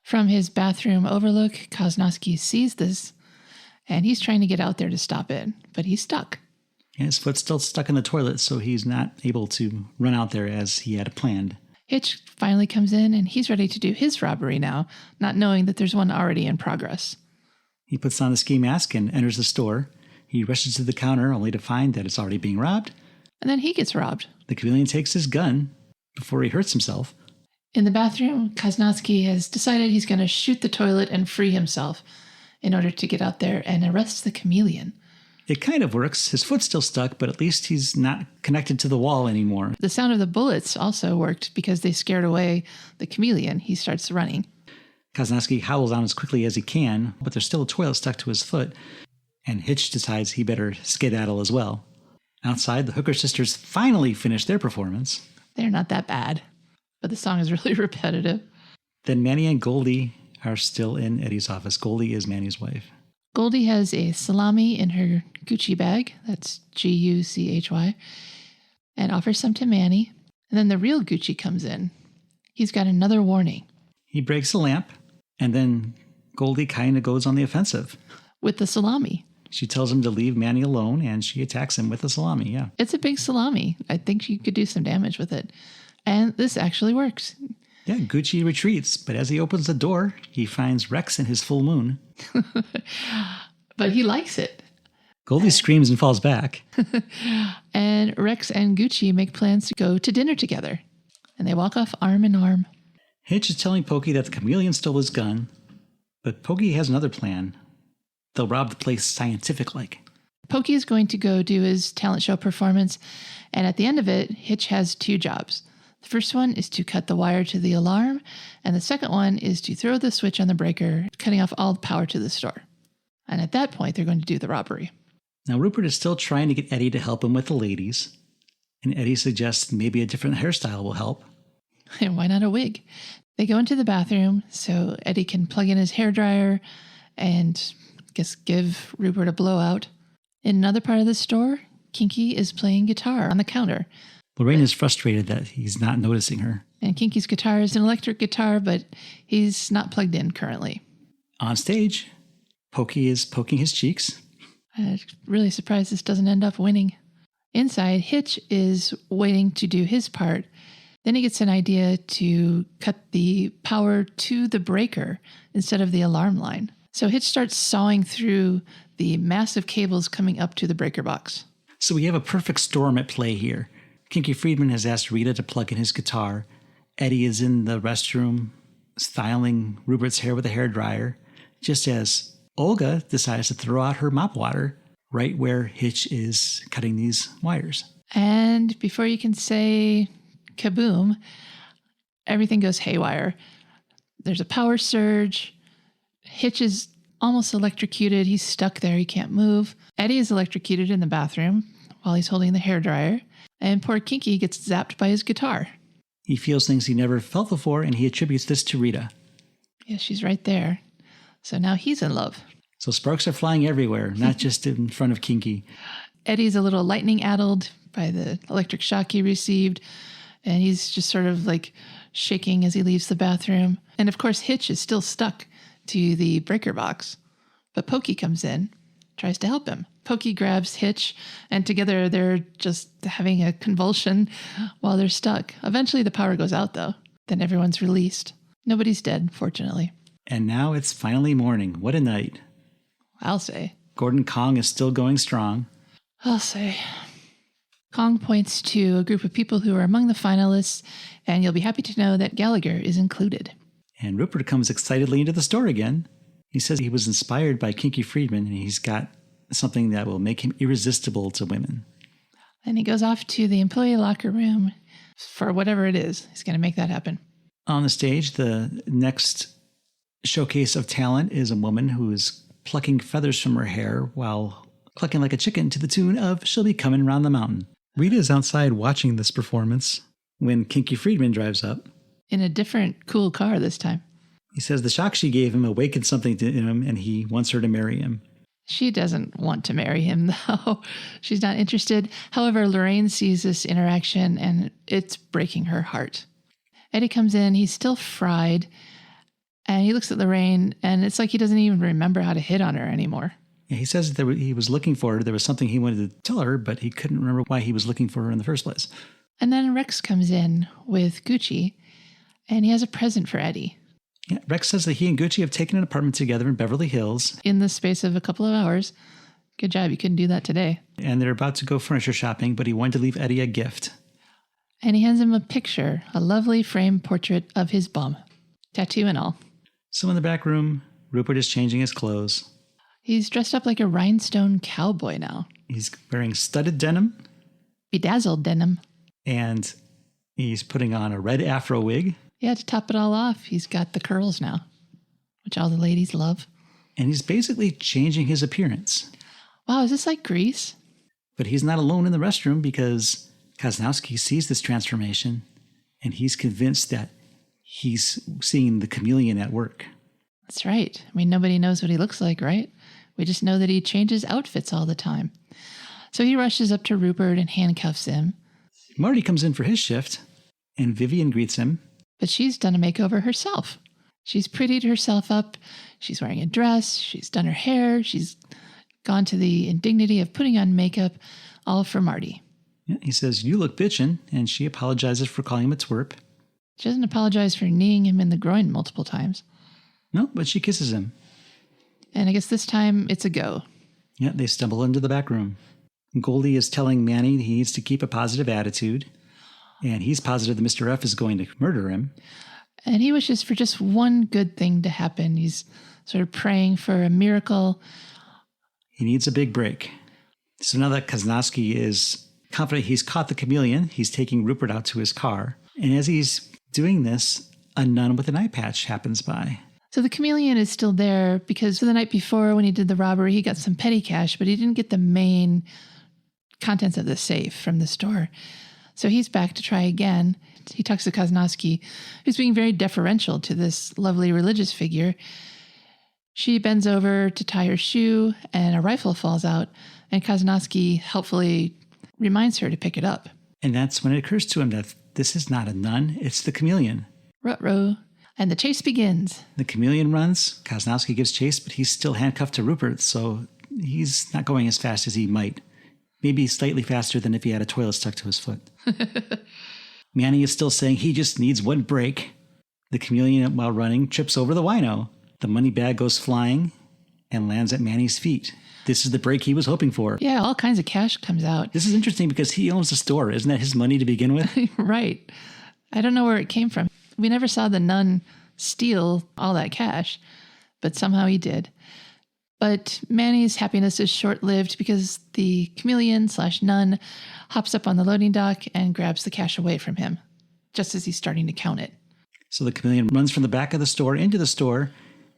From his bathroom overlook, Coznowski sees this, and he's trying to get out there to stop it, but he's stuck. And his foot's still stuck in the toilet, so he's not able to run out there as he had planned. Hitch finally comes in, and he's ready to do his robbery now, not knowing that there's one already in progress. He puts on the ski mask and enters the store. He rushes to the counter only to find that it's already being robbed. And then he gets robbed. The Chameleon takes his gun before he hurts himself. In the bathroom, Coznowski has decided he's going to shoot the toilet and free himself in order to get out there and arrest the Chameleon. It kind of works. His foot's still stuck, but at least he's not connected to the wall anymore. The sound of the bullets also worked because they scared away the Chameleon. He starts running. Coznowski howls down as quickly as he can, but there's still a toilet stuck to his foot, and Hitch decides he better skedaddle as well. Outside, the Hooker sisters finally finish their performance. They're not that bad, but the song is really repetitive. Then Manny and Goldie are still in Eddie's office. Goldie is Manny's wife. Goldie has a salami in her Gucci bag, that's Guchy, and offers some to Manny. And then the real Gucci comes in. He's got another warning. He breaks a lamp, and then Goldie kind of goes on the offensive. With the salami. She tells him to leave Manny alone, and she attacks him with the salami, yeah. It's a big salami. I think she could do some damage with it. And this actually works. Yeah, Gucci retreats, but as he opens the door, he finds Rex in his full moon. But he likes it. Goldie screams and falls back. And Rex and Gucci make plans to go to dinner together. And they walk off arm in arm. Hitch is telling Pokey that the Chameleon stole his gun, but Pokey has another plan. They'll rob the place scientific-like. Pokey is going to go do his talent show performance, and at the end of it, Hitch has 2 jobs. The first one is to cut the wire to the alarm, and the second one is to throw the switch on the breaker, cutting off all the power to the store. And at that point, they're going to do the robbery. Now, Rupert is still trying to get Eddie to help him with the ladies. And Eddie suggests maybe a different hairstyle will help. And why not a wig? They go into the bathroom so Eddie can plug in his hairdryer and give Rupert a blowout. In another part of the store, Kinky is playing guitar on the counter. Lorraine is frustrated that he's not noticing her. And Kinky's guitar is an electric guitar, but he's not plugged in currently. On stage, Pokey is poking his cheeks. I'm really surprised this doesn't end up winning. Inside, Hitch is waiting to do his part. Then he gets an idea to cut the power to the breaker instead of the alarm line. So Hitch starts sawing through the massive cables coming up to the breaker box. So we have a perfect storm at play here. Kinky Friedman has asked Rita to plug in his guitar. Eddie is in the restroom styling Rupert's hair with a hairdryer, just as Olga decides to throw out her mop water right where Hitch is cutting these wires. And before you can say kaboom, everything goes haywire. There's a power surge. Hitch is almost electrocuted. He's stuck there. He can't move. Eddie is electrocuted in the bathroom while he's holding the hairdryer. And poor Kinky gets zapped by his guitar. He feels things he never felt before, and he attributes this to Rita. Yeah, she's right there. So now he's in love. So sparks are flying everywhere, not just in front of Kinky. Eddie's a little lightning-addled by the electric shock he received, and he's just sort of like shaking as he leaves the bathroom. And of course, Hitch is still stuck to the breaker box. But Pokey comes in, tries to help him. Pokey grabs Hitch, and together they're just having a convulsion while they're stuck. Eventually the power goes out, though. Then everyone's released. Nobody's dead, fortunately. And now it's finally morning. What a night. I'll say. Gordon Kong is still going strong. I'll say. Kong points to a group of people who are among the finalists, and you'll be happy to know that Gallagher is included. And Rupert comes excitedly into the store again. He says he was inspired by Kinky Friedman, and he's got something that will make him irresistible to women. And he goes off to the employee locker room for whatever it is. He's going to make that happen. On the stage, the next showcase of talent is a woman who is plucking feathers from her hair while clucking like a chicken to the tune of She'll Be Coming Round the Mountain. Rita is outside watching this performance when Kinky Friedman drives up. In a different cool car this time. He says the shock she gave him awakened something in him and he wants her to marry him. She doesn't want to marry him, though. She's not interested. However, Lorraine sees this interaction and it's breaking her heart. Eddie comes in. He's still fried. And he looks at Lorraine and it's like he doesn't even remember how to hit on her anymore. Yeah, he says that he was looking for her. There was something he wanted to tell her, but he couldn't remember why he was looking for her in the first place. And then Rex comes in with Gucci and he has a present for Eddie. Yeah, Rex says that he and Gucci have taken an apartment together in Beverly Hills. In the space of a couple of hours. Good job. You couldn't do that today. And they're about to go furniture shopping, but he wanted to leave Eddie a gift. And he hands him a picture, a lovely framed portrait of his bum. Tattoo and all. So in the back room, Rupert is changing his clothes. He's dressed up like a rhinestone cowboy now. He's wearing studded denim. Bedazzled denim. And he's putting on a red afro wig. Yeah, to top it all off, he's got the curls now, which all the ladies love. And he's basically changing his appearance. Wow, is this like Grease? But he's not alone in the restroom because Coznowski sees this transformation and he's convinced that he's seeing the chameleon at work. That's right. I mean, nobody knows what he looks like, right? We just know that he changes outfits all the time. So he rushes up to Rupert and handcuffs him. Marty comes in for his shift and Vivian greets him. But she's done a makeover herself. She's prettied herself up. She's wearing a dress. She's done her hair. She's gone to the indignity of putting on makeup, all for Marty. Yeah, he says, "You look bitchin'," and she apologizes for calling him a twerp. She doesn't apologize for kneeing him in the groin multiple times. No, but she kisses him. And I guess this time it's a go. Yeah, they stumble into the back room. Goldie is telling Manny he needs to keep a positive attitude. And he's positive that Mr. F is going to murder him. And he wishes for just one good thing to happen. He's sort of praying for a miracle. He needs a big break. So now that Coznowski is confident he's caught the chameleon, he's taking Rupert out to his car. And as he's doing this, a nun with an eye patch happens by. So the chameleon is still there because the night before when he did the robbery, he got some petty cash, but he didn't get the main contents of the safe from the store. So he's back to try again. He talks to Coznowski, who's being very deferential to this lovely religious figure. She bends over to tie her shoe, and a rifle falls out, and Coznowski helpfully reminds her to pick it up. And that's when it occurs to him that this is not a nun, it's the chameleon. Ruh-roh. And the chase begins. The chameleon runs, Coznowski gives chase, but he's still handcuffed to Rupert, so he's not going as fast as he might. Maybe slightly faster than if he had a toilet stuck to his foot. Manny is still saying he just needs one break. The chameleon, while running, trips over the wino. The money bag goes flying and lands at Manny's feet. This is the break he was hoping for. Yeah, all kinds of cash comes out. This is interesting because he owns the store. Isn't that his money to begin with? Right. I don't know where it came from. We never saw the nun steal all that cash, but somehow he did. But Manny's happiness is short-lived because the chameleon/nun hops up on the loading dock and grabs the cash away from him, just as he's starting to count it. So the chameleon runs from the back of the store into the store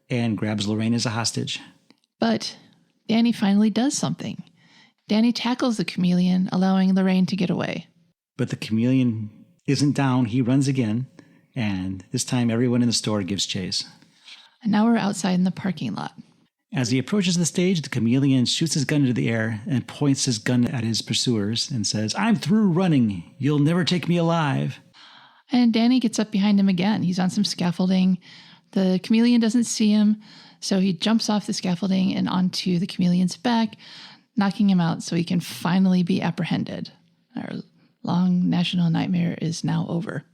and grabs Lorraine as a hostage. But Danny finally does something. Danny tackles the chameleon, allowing Lorraine to get away. But the chameleon isn't down. He runs again, and this time everyone in the store gives chase. And now we're outside in the parking lot. As he approaches the stage, the chameleon shoots his gun into the air and points his gun at his pursuers and says, "I'm through running. You'll never take me alive." And Danny gets up behind him again. He's on some scaffolding. The chameleon doesn't see him, so he jumps off the scaffolding and onto the chameleon's back, knocking him out so he can finally be apprehended. Our long national nightmare is now over.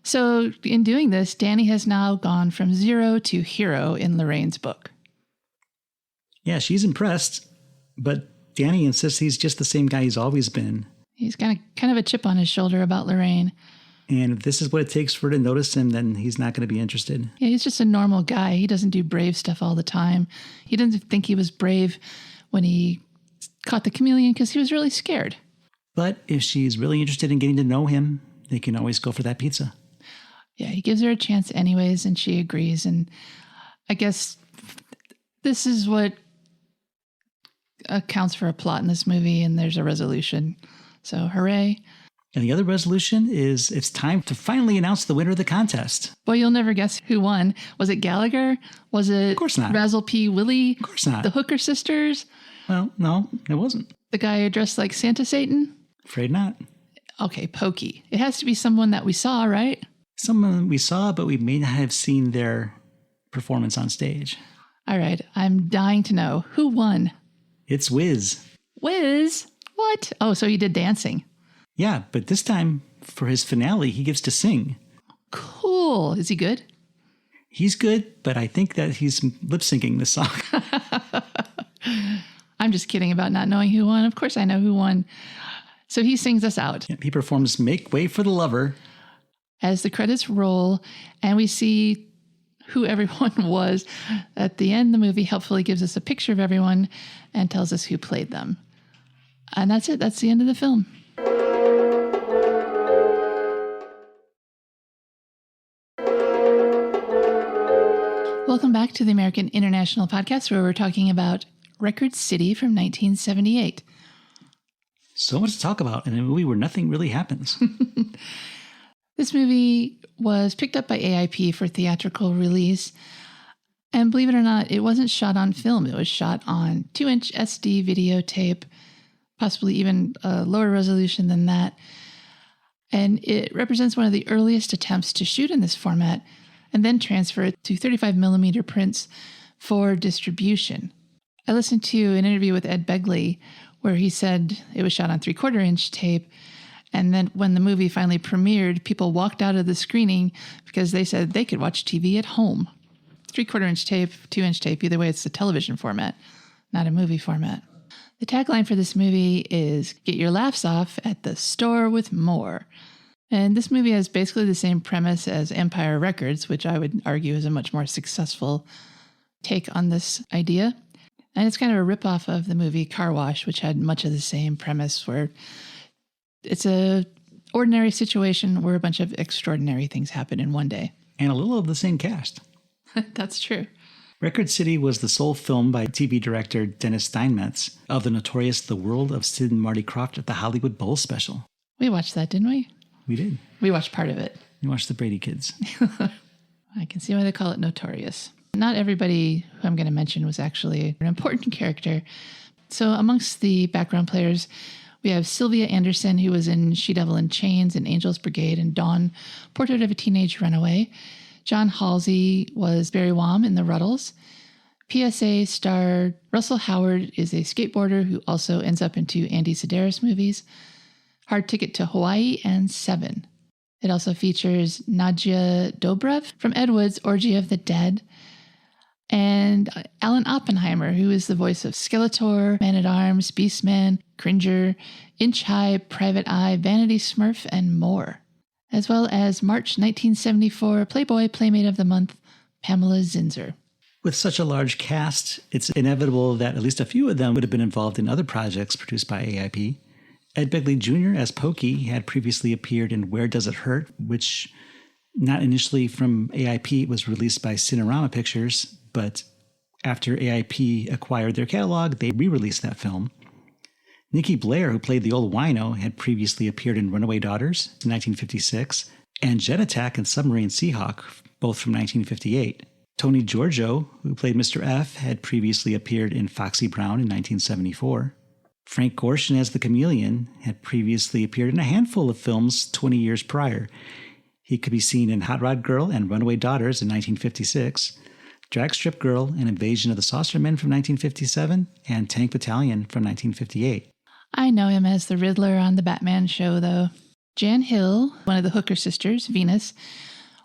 So in doing this, Danny has now gone from 0 to hero in Lorraine's book. Yeah, she's impressed, but Danny insists he's just the same guy he's always been. He's got kind of a chip on his shoulder about Lorraine. And if this is what it takes for her to notice him, then he's not going to be interested. Yeah, he's just a normal guy. He doesn't do brave stuff all the time. He doesn't think he was brave when he caught the chameleon because he was really scared. But if she's really interested in getting to know him, they can always go for that pizza. Yeah, he gives her a chance anyways, and she agrees. And I guess this is what accounts for a plot in this movie, and there's a resolution. So hooray. And the other resolution is it's time to finally announce the winner of the contest. Boy, you'll never guess who won. Was it Gallagher? Was it Of course not. Razzle P. Willie? Of course not. The Hooker sisters? Well, no, it wasn't. The guy dressed like Santa Satan? Afraid not. Okay, Pokey. It has to be someone that we saw, right? Someone we saw, but we may not have seen their performance on stage. All right, I'm dying to know. Who won? It's Wiz. Wiz? What? Oh, so he did dancing. Yeah, but this time, for his finale, he gets to sing. Cool. Is he good? He's good, but I think that he's lip-syncing this song. I'm just kidding about not knowing who won. Of course I know who won. So he sings us out. He performs Make Way for the Lover. As the credits roll, and we see who everyone was. At the end, the movie helpfully gives us a picture of everyone and tells us who played them. And that's it. That's the end of the film. Welcome back to the American International Podcast, where we're talking about Record City from 1978. So much to talk about in a movie where nothing really happens. This movie was picked up by AIP for theatrical release. And believe it or not, it wasn't shot on film. It was shot on 2-inch SD videotape, possibly even a lower resolution than that. And it represents one of the earliest attempts to shoot in this format and then transfer it to 35 millimeter prints for distribution. I listened to an interview with Ed Begley where he said it was shot on 3/4 inch tape. And then when the movie finally premiered, people walked out of the screening because they said they could watch TV at home. 3/4 inch tape, 2-inch tape, either way, it's the television format, not a movie format. The tagline for this movie is, "Get your laughs off at the store with more." And this movie has basically the same premise as Empire Records, which I would argue is a much more successful take on this idea. And it's kind of a ripoff of the movie Car Wash, which had much of the same premise, where it's a ordinary situation where a bunch of extraordinary things happen in one day. And a little of the same cast. That's true. Record City was the sole film by TV director Dennis Steinmetz of the notorious The World of Sid and Marty Krofft at the Hollywood Bowl special. We watched that, didn't we? We did. We watched part of it. We watched the Brady Kids. I can see why they call it Notorious. Not everybody who I'm going to mention was actually an important character. So amongst the background players, we have Sylvia Anderson, who was in She-Devil in Chains and Angels Brigade and Dawn, Portrait of a Teenage Runaway. John Halsey was Barry Wham in The Ruddles. PSA star Russell Howard is a skateboarder who also ends up into Andy Sedaris movies. Hard Ticket to Hawaii and Seven. It also features Nadia Dobrev from Ed Wood's Orgy of the Dead, and Alan Oppenheimer, who is the voice of Skeletor, Man-at-Arms, Beastman, Cringer, Inch High, Private Eye, Vanity Smurf, and more. As well as March 1974 Playboy Playmate of the Month, Pamela Zinzer. With such a large cast, it's inevitable that at least a few of them would have been involved in other projects produced by AIP. Ed Begley Jr. as Pokey had previously appeared in Where Does It Hurt, which, not initially from AIP, was released by Cinerama Pictures, but after AIP acquired their catalog, they re-released that film. Nikki Blair, who played the old wino, had previously appeared in Runaway Daughters in 1956, and Jet Attack and Submarine Seahawk, both from 1958. Tony Giorgio, who played Mr. F, had previously appeared in Foxy Brown in 1974. Frank Gorshin as the Chameleon had previously appeared in a handful of films 20 years prior. He could be seen in Hot Rod Girl and Runaway Daughters in 1956, Drag Strip Girl and Invasion of the Saucermen from 1957, and Tank Battalion from 1958. I know him as the Riddler on the Batman show, though. Jan Hill, one of the Hooker sisters, Venus,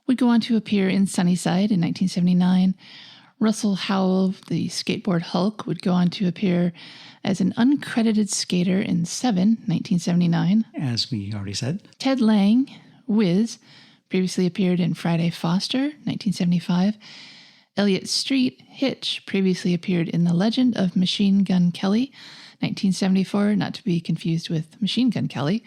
would go on to appear in Sunnyside in 1979. Russell Howell, the skateboard Hulk, would go on to appear as an uncredited skater in Seven, 1979. As we already said. Ted Lang, Wiz, previously appeared in Friday Foster, 1975. Elliot Street, Hitch, previously appeared in The Legend of Machine Gun Kelly, 1974, not to be confused with Machine Gun Kelly.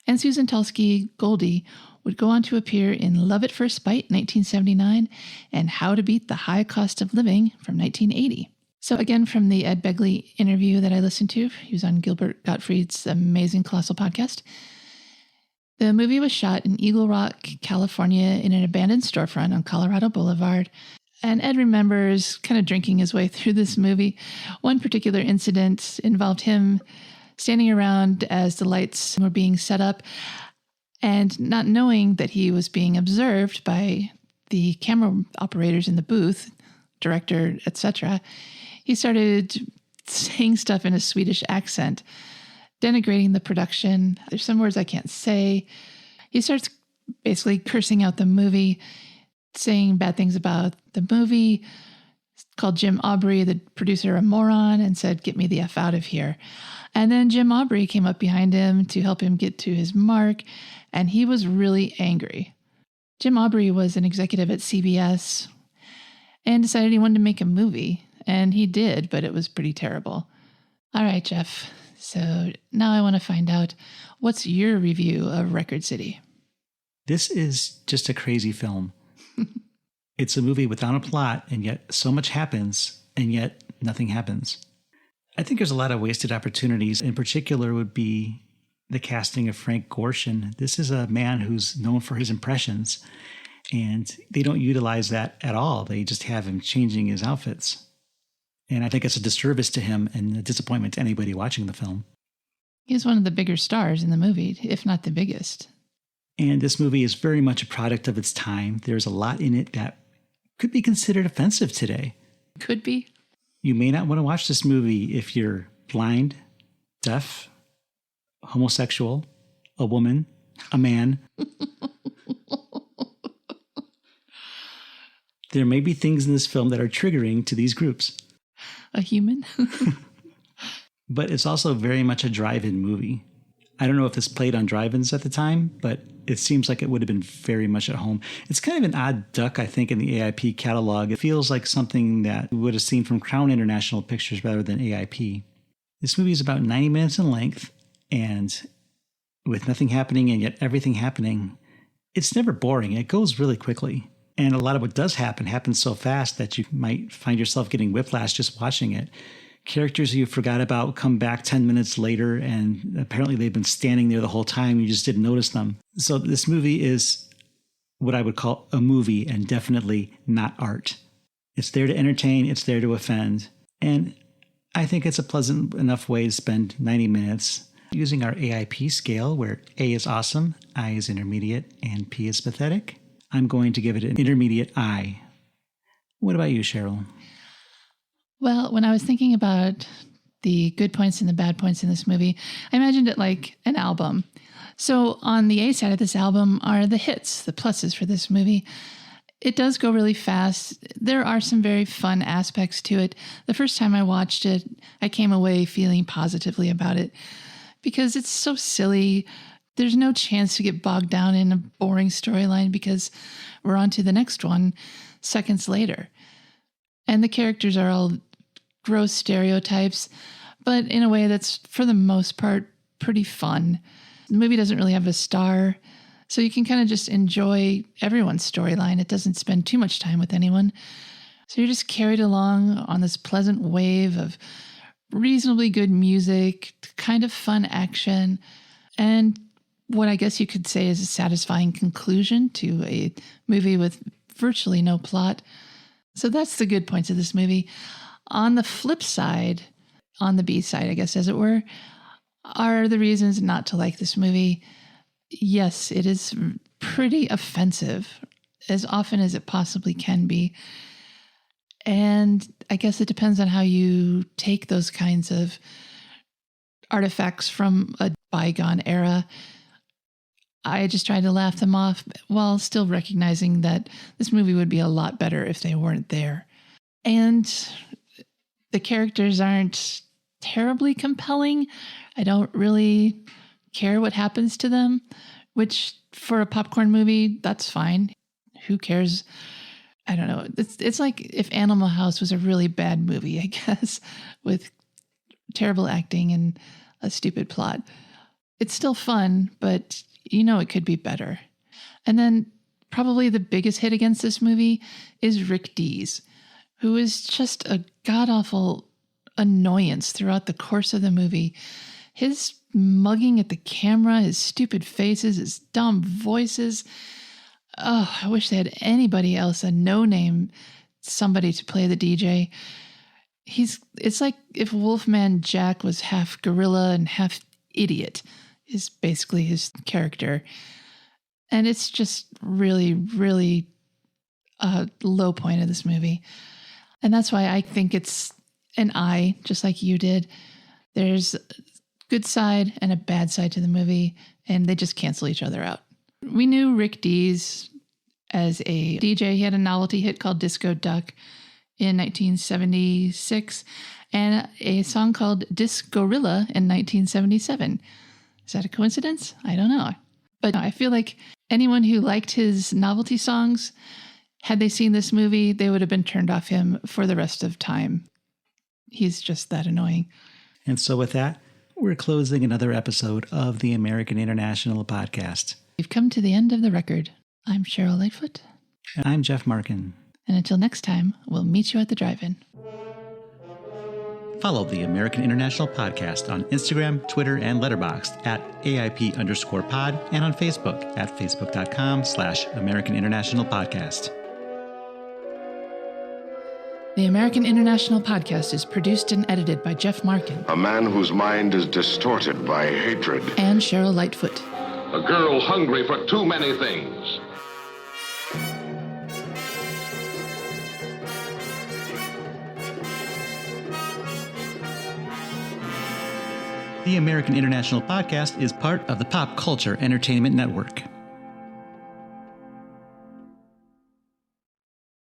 And Susan Tulsky, Goldie, would go on to appear in Love at First Bite, 1979, and How to Beat the High Cost of Living from 1980. So again, from the Ed Begley interview that I listened to, he was on Gilbert Gottfried's amazing Colossal podcast. The movie was shot in Eagle Rock, California, in an abandoned storefront on Colorado Boulevard. And Ed remembers kind of drinking his way through this movie. One particular incident involved him standing around as the lights were being set up and not knowing that he was being observed by the camera operators in the booth, director, etc. He started saying stuff in a Swedish accent, denigrating the production. There's some words I can't say. He starts basically cursing out the movie, saying bad things about the movie, called Jim Aubrey, the producer, a moron, and said, "Get me the F out of here." And then Jim Aubrey came up behind him to help him get to his mark, and he was really angry. Jim Aubrey was an executive at CBS and decided he wanted to make a movie, and he did, but it was pretty terrible. All right, Jeff, so now I want to find out, what's your review of Record City? This is just a crazy film. It's a movie without a plot, and yet so much happens, and yet nothing happens. I think there's a lot of wasted opportunities. In particular would be the casting of Frank Gorshin. This is a man who's known for his impressions, and they don't utilize that at all. They just have him changing his outfits. And I think it's a disservice to him and a disappointment to anybody watching the film. He's one of the bigger stars in the movie, if not the biggest. And this movie is very much a product of its time. There's a lot in it that could be considered offensive today. Could be. You may not want to watch this movie if you're blind, deaf, homosexual, a woman, a man. There may be things in this film that are triggering to these groups. A human? But it's also very much a drive-in movie. I don't know if this played on drive-ins at the time, but it seems like it would have been very much at home. It's kind of an odd duck, I think, in the AIP catalog. It feels like something that we would have seen from Crown International Pictures rather than AIP. This movie is about 90 minutes in length, and with nothing happening and yet everything happening, it's never boring. It goes really quickly. And a lot of what does happen happens so fast that you might find yourself getting whiplash just watching it. characters you forgot about come back 10 minutes later, and apparently they've been standing there the whole time. You just didn't notice them. So this movie is what I would call a movie and definitely not art. It's there to entertain. It's there to offend. And I think it's a pleasant enough way to spend 90 minutes using our AIP scale, where A is awesome, I is intermediate, and P is pathetic. I'm going to give it an intermediate I. What about you, Cheryl? Well, when I was thinking about the good points and the bad points in this movie, I imagined it like an album. So on the A side of this album are the hits, the pluses for this movie. It does go really fast. There are some very fun aspects to it. The first time I watched it, I came away feeling positively about it because it's so silly. There's no chance to get bogged down in a boring storyline because we're on to the next one seconds later. And the characters are all gross stereotypes, but in a way that's, for the most part, pretty fun. The movie doesn't really have a star, so you can kind of just enjoy everyone's storyline. It doesn't spend too much time with anyone. So you're just carried along on this pleasant wave of reasonably good music, kind of fun action, and what I guess you could say is a satisfying conclusion to a movie with virtually no plot. So that's the good points of this movie. On the flip side, on the B side, I guess, as it were, are the reasons not to like this movie. Yes, it is pretty offensive, as often as it possibly can be. And I guess it depends on how you take those kinds of artifacts from a bygone era. I just tried to laugh them off while still recognizing that this movie would be a lot better if they weren't there. And the characters aren't terribly compelling. I don't really care what happens to them, which for a popcorn movie, that's fine. Who cares? I don't know. It's like if Animal House was a really bad movie, I guess, with terrible acting and a stupid plot. It's still fun, but you know it could be better. And then probably the biggest hit against this movie is Rick Dees, who is just a god-awful annoyance throughout the course of the movie. His mugging at the camera, his stupid faces, his dumb voices. Oh, I wish they had anybody else, a no-name somebody to play the DJ. It's like if Wolfman Jack was half gorilla and half idiot, is basically his character. And it's just really, really a low point of this movie. And that's why I think it's an I, just like you did. There's a good side and a bad side to the movie, and they just cancel each other out. We knew Rick Dees as a DJ. He had a novelty hit called Disco Duck in 1976 and a song called Discorilla in 1977. Is that a coincidence? I don't know. But I feel like anyone who liked his novelty songs, had they seen this movie, they would have been turned off him for the rest of time. He's just that annoying. And so with that, we're closing another episode of the American International Podcast. We've come to the end of the record. I'm Cheryl Lightfoot. And I'm Jeff Markin. And until next time, we'll meet you at the drive-in. Follow the American International Podcast on Instagram, Twitter, and Letterboxd at AIP_pod and on Facebook at facebook.com/American International Podcast. The American International Podcast is produced and edited by Jeff Markin. A man whose mind is distorted by hatred. And Cheryl Lightfoot. A girl hungry for too many things. The American International Podcast is part of the Pop Culture Entertainment Network.